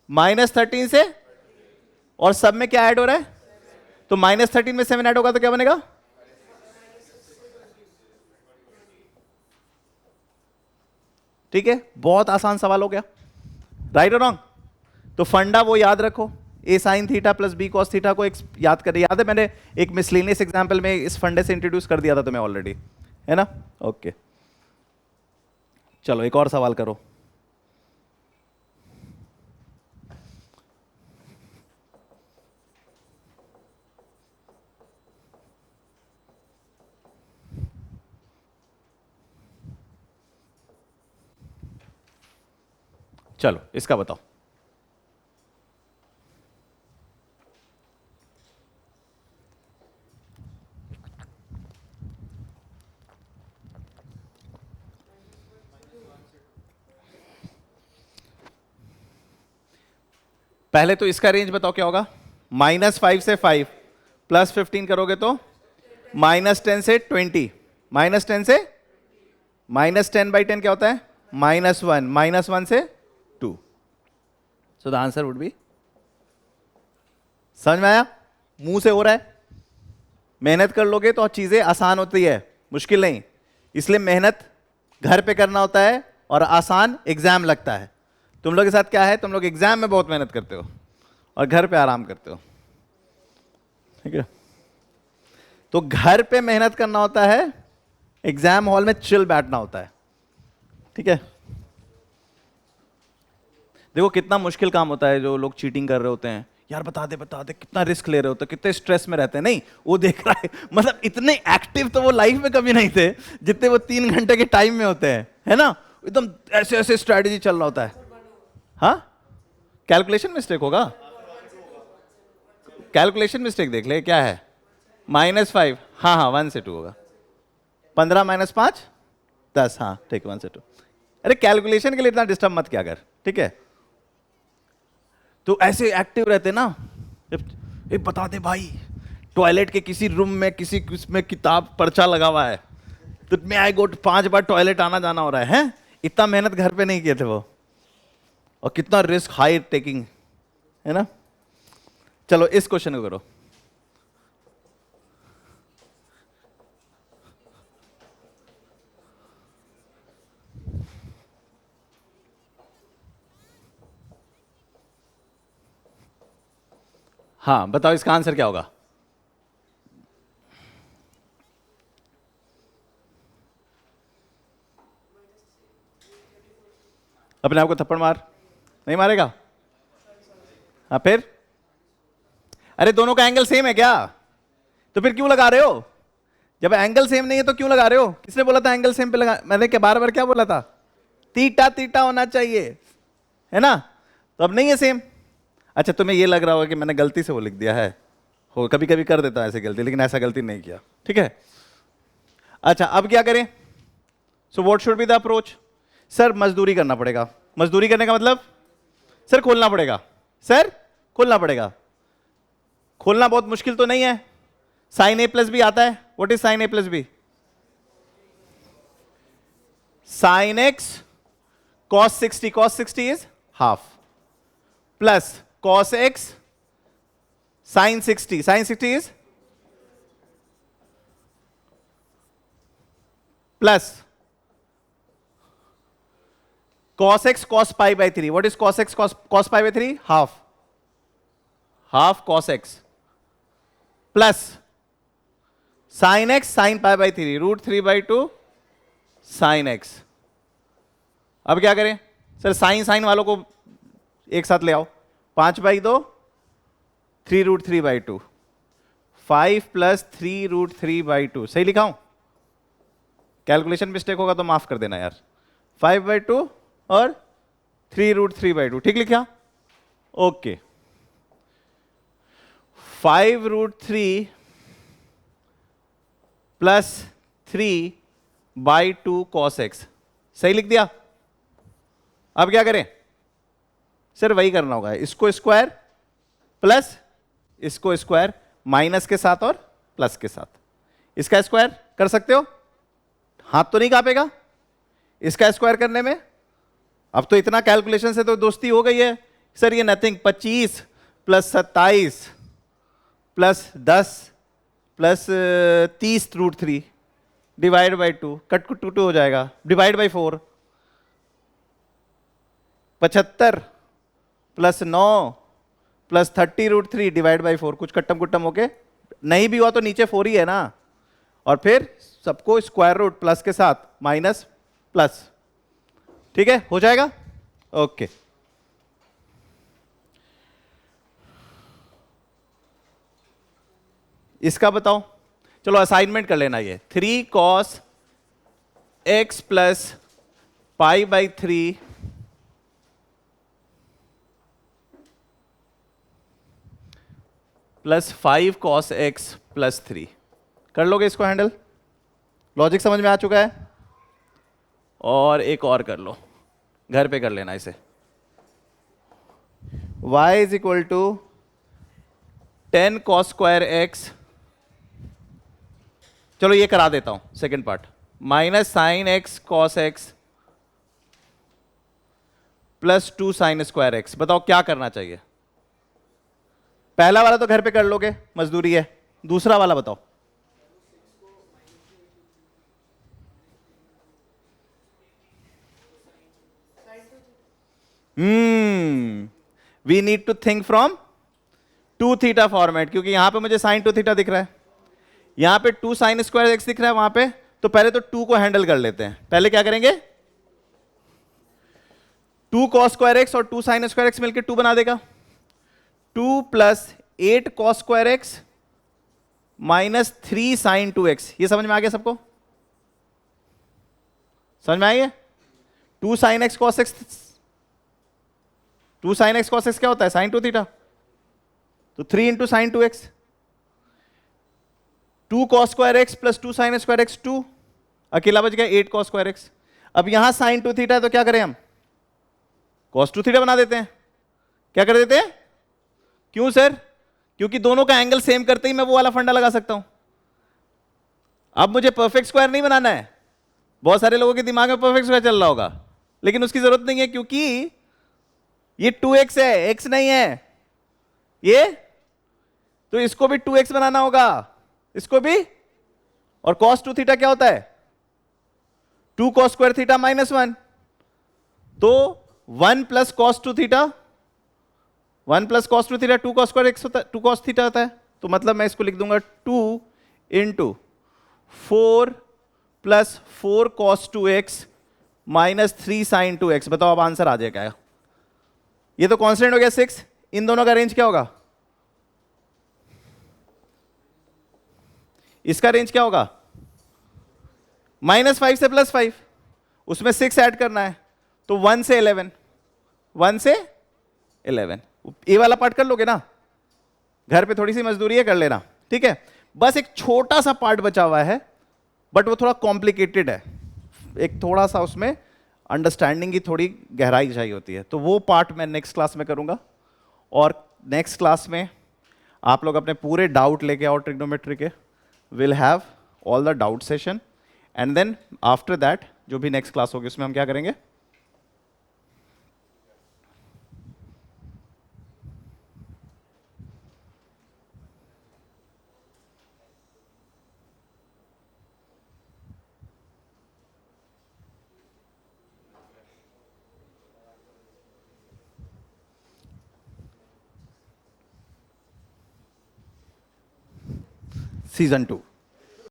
-13 से, और सब में क्या ऐड हो रहा है? तो -13 में 7 ऐड होगा तो क्या बनेगा? ठीक है, बहुत आसान सवाल हो गया, राइट और रॉन्ग? तो फंडा वो याद रखो, a sin theta plus b cos theta को याद करें। याद है मैंने एक मिसलेनियस एग्जांपल में इस फंडे से इंट्रोड्यूस कर दिया था तुम्हें ऑलरेडी, है ना? ओके, चलो एक और सवाल करो। चलो इसका बताओ। पहले तो इसका रेंज बताओ क्या होगा? -5 से 5 प्लस 15 करोगे तो -10 से 20, -10 से -10/10 क्या होता है? -1, -1 से 2। So the answer would be, समझ में आया? मुंह से हो रहा है, मेहनत कर लोगे तो चीजें आसान होती है, मुश्किल नहीं। इसलिए मेहनत घर पे करना होता है और आसान एग्जाम लगता है। तुम लोग के साथ क्या है, तुम लोग एग्जाम में बहुत मेहनत करते हो और घर पे आराम करते हो, ठीक है? तो घर पे मेहनत करना होता है, एग्जाम हॉल में चिल बैठना होता है, ठीक है? देखो कितना मुश्किल काम होता है जो लोग चीटिंग कर रहे होते हैं, यार बता दे कितना रिस्क ले रहे होते, कितने स्ट्रेस में रहते हैं। नहीं, वो देख रहा है, मतलब इतने एक्टिव तो वो लाइफ में कभी नहीं थे जितने वो 3 घंटे के टाइम में होते हैं, है ना? एकदम ऐसे ऐसे स्ट्रैटेजी चल रहा होता है। हाँ, कैलकुलेशन मिस्टेक होगा, कैलकुलेशन मिस्टेक देख ले क्या है, -5, हाँ 1 से 2 होगा, 15 - 5 10, हाँ ठीक, 1 से 2। अरे कैलकुलेशन के लिए इतना डिस्टर्ब मत किया कर, ठीक है? तो ऐसे एक्टिव रहते ना, बता दे भाई टॉयलेट के किसी रूम में किसी उसमें किताब पर्चा लगा हुआ है, तो मैं आई गो 5 बार टॉयलेट आना जाना हो रहा है? इतना मेहनत घर पे नहीं किए थे वो, और कितना रिस्क हाई टेकिंग, है ना? चलो इस क्वेश्चन को करो। हाँ बताओ इसका आंसर क्या होगा? अपने आप को थप्पड़ मार, नहीं मारेगा? हाँ फिर, अरे दोनों का एंगल सेम है क्या? तो फिर क्यों लगा रहे हो? जब एंगल सेम नहीं है तो क्यों लगा रहे हो? किसने बोला था एंगल सेम पे लगा? मैंने क्या बार बार क्या बोला था? थीटा थीटा होना चाहिए, है ना? तो अब नहीं है सेम। अच्छा, तुम्हें ये लग रहा होगा कि मैंने गलती से वो लिख दिया है, हो कभी कभी कर देता है ऐसे गलती, लेकिन ऐसा गलती नहीं किया, ठीक है? अच्छा, अब क्या करें? So what should be the approach? Sir मजदूरी करना पड़ेगा। मजदूरी करने का मतलब? सर खोलना पड़ेगा। सर खोलना पड़ेगा। खोलना बहुत मुश्किल तो नहीं है, साइन ए प्लस बी आता है। What is sine A plus B? Sine x cos 60, cos 60 is half, plus cos x sine 60, sine 60 is plus cos x cos pi by 3. What is cos x cos pi by 3? Half. Half cos x plus sin x sin pi by 3 root 3 by 2 sin x. अब क्या करें? Sir sign sign वालों को एक साथ ले आओ। 5 by 2 3 root 3 by 2, 5 plus 3 root 3 by 2। सही लिखा हूं? कैलकुलेशन मिस्टेक होगा तो माफ कर देना यार। 5 बाई 2 और 3 रूट 3 बाई 2, ठीक लिखा? Okay. 5 root 3 plus 3 by 2 cos x. सही लिख दिया? अब क्या करें? सर वही करना होगा, इसको स्क्वायर प्लस इसको स्क्वायर, माइनस के साथ और प्लस के साथ। इसका स्क्वायर कर सकते हो? हाथ तो नहीं कांपेगा इसका स्क्वायर करने में? अब तो इतना कैलकुलेशन से तो दोस्ती हो गई है। सर ये nothing, 25 plus 27 plus 10 plus 30 root 3 divide by 2, cut to 2 हो जाएगा, divide by 4, 75 plus 9 plus 30 root 3 divide by 4, कुछ कट्टम कुट्टम होके नहीं भी हुआ तो नीचे 4 ही है ना, और फिर सबको स्क्वायर रूट प्लस के साथ माइनस प्लस, ठीक है? हो जाएगा? ओके। इसका बताओ, चलो असाइनमेंट कर लेना। ये 3 cos x plus pi by 3 plus 5 cos x plus 3, कर लोगे इसको हैंडल? लॉजिक समझ में आ चुका है? और एक और कर लो, घर पे कर लेना इसे। y is equal to 10 cos square x, चलो ये करा देता हूं second part, minus sine x cos x plus 2 sine square x। बताओ क्या करना चाहिए? पहला वाला तो घर पे कर लोगे, मजदूरी है। दूसरा वाला बताओ। We need to think from 2 theta format, क्योंकि यहां पे मुझे साइन 2 थीटा दिख रहा है, यहां पे 2 साइन स्क्वायर एक्स दिख रहा है वहां पे। तो पहले तो 2 को हैंडल कर लेते हैं। पहले क्या करेंगे? 2 cos स्क्वायर एक्स और 2 साइन स्क्वायर एक्स मिलकर 2 बना देगा। 2 plus 8 cos square x minus 3 sine 2x। ये समझ में आ गया सबको? समझ में आ गया? 2 sine x cos x, 2 sine x cos x क्या होता है? Sine 2 theta. तो 3 into sine 2x, 2 cos square x plus 2 sine square x 2, अकेला बच गया 8 cos स्क्वायर एक्स। अब यहां साइन 2 थीटा है तो क्या करें हम? cos 2 थीटा बना देते हैं। क्या कर देते हैं? क्यों सर? क्योंकि दोनों का एंगल सेम करते ही मैं वो वाला फंडा लगा सकता हूं। अब मुझे परफेक्ट स्क्वायर नहीं बनाना है। बहुत सारे लोगों के दिमाग में परफेक्ट स्क्वायर चल रहा होगा, लेकिन उसकी जरूरत नहीं है, क्योंकि ये 2x है, x नहीं है ये, तो इसको भी 2x बनाना होगा, इसको भी। और cos 2 थीटा क्या होता है? 2 cos स्क्वायर थीटा माइनस 1, तो 1 plus cos 2 theta, 1 plus cos 2 theta 2 cos square x होता है, 2 cos थीटा होता है। तो मतलब मैं इसको लिख दूंगा 2 into 4 plus 4 cos 2x minus 3 sine 2x। बताओ अब आंसर आ जाएगा। ये तो कांस्टेंट हो गया 6, इन दोनों का रेंज क्या होगा? इसका रेंज क्या होगा? -5 से +5, उसमें 6 ऐड करना है, तो 1 से 11, 1 से 11, ये वाला पार्ट कर लोगे ना, घर पे थोड़ी सी मजदूरी है, कर लेना, ठीक है। बस एक छोटा सा पार्ट बचा हुआ है, बट वो थोड़ा कॉम्प्लिकेटेड है, एक थोड़ा सा उसमें अंडरस्टैंडिंग की थोड़ी गहराई चाहिए होती है, तो वो पार्ट मैं नेक्स्ट क्लास में करूंगा। और नेक्स्ट क्लास में आप लोग अपने पूरे डाउट लेके आओ ट्रिग्नोमेट्री के, will have all the doubt session, and then after that जो भी नेक्स्ट क्लास होगी उसमें हम क्या करेंगे, सीजन 2।